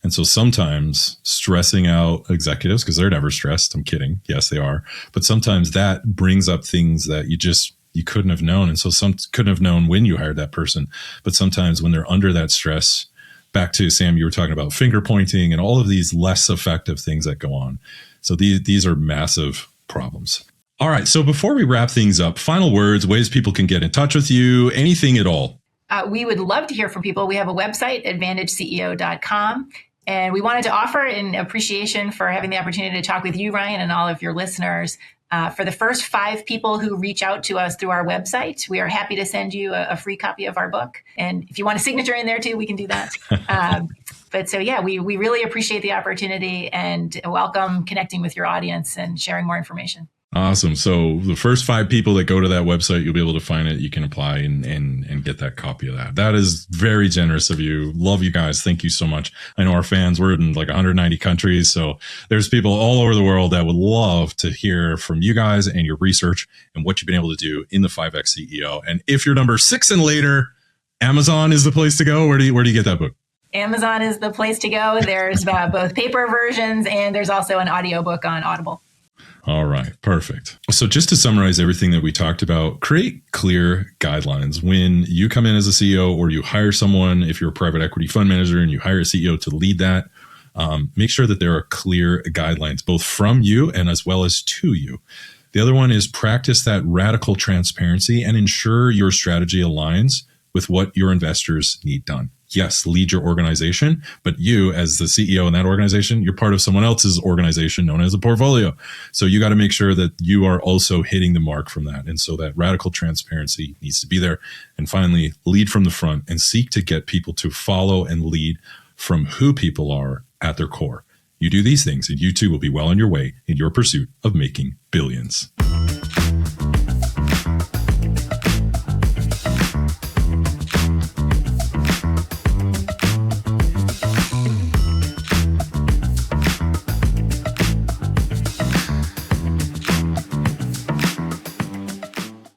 And so sometimes stressing out executives, because they're never stressed. I'm kidding. Yes, they are. But sometimes that brings up things that you couldn't have known. And so some couldn't have known when you hired that person. But sometimes when they're under that stress, back to Sam, you were talking about finger pointing and all of these less effective things that go on. So these are massive problems. All right. So before we wrap things up, final words, ways people can get in touch with you, anything at all. We would love to hear from people. We have a website, advantageceo.com. And we wanted to offer in appreciation for having the opportunity to talk with you, Ryan, and all of your listeners. For the first 5 people who reach out to us through our website, we are happy to send you a free copy of our book. And if you want a signature in there too, we can do that. But so, yeah, we really appreciate the opportunity and welcome connecting with your audience and sharing more information. Awesome. So the first 5 people that go to that website, you'll be able to find it. You can apply and get that copy of that. That is very generous of you. Love you guys. Thank you so much. I know our fans, we're in like 190 countries. So there's people all over the world that would love to hear from you guys and your research and what you've been able to do in the 5X CEO. And if you're number 6 and later, Amazon is the place to go. Where do you get that book? Amazon is the place to go. There's both paper versions and there's also an audiobook on Audible. All right. Perfect. So just to summarize everything that we talked about, create clear guidelines. When you come in as a CEO or you hire someone, if you're a private equity fund manager and you hire a CEO to lead that, make sure that there are clear guidelines, both from you and as well as to you. The other one is practice that radical transparency and ensure your strategy aligns with what your investors need done. Yes, lead your organization, but you as the CEO in that organization, you're part of someone else's organization known as a portfolio. So you got to make sure that you are also hitting the mark from that. And so that radical transparency needs to be there. And finally, lead from the front and seek to get people to follow and lead from who people are at their core. You do these things and you too will be well on your way in your pursuit of making billions.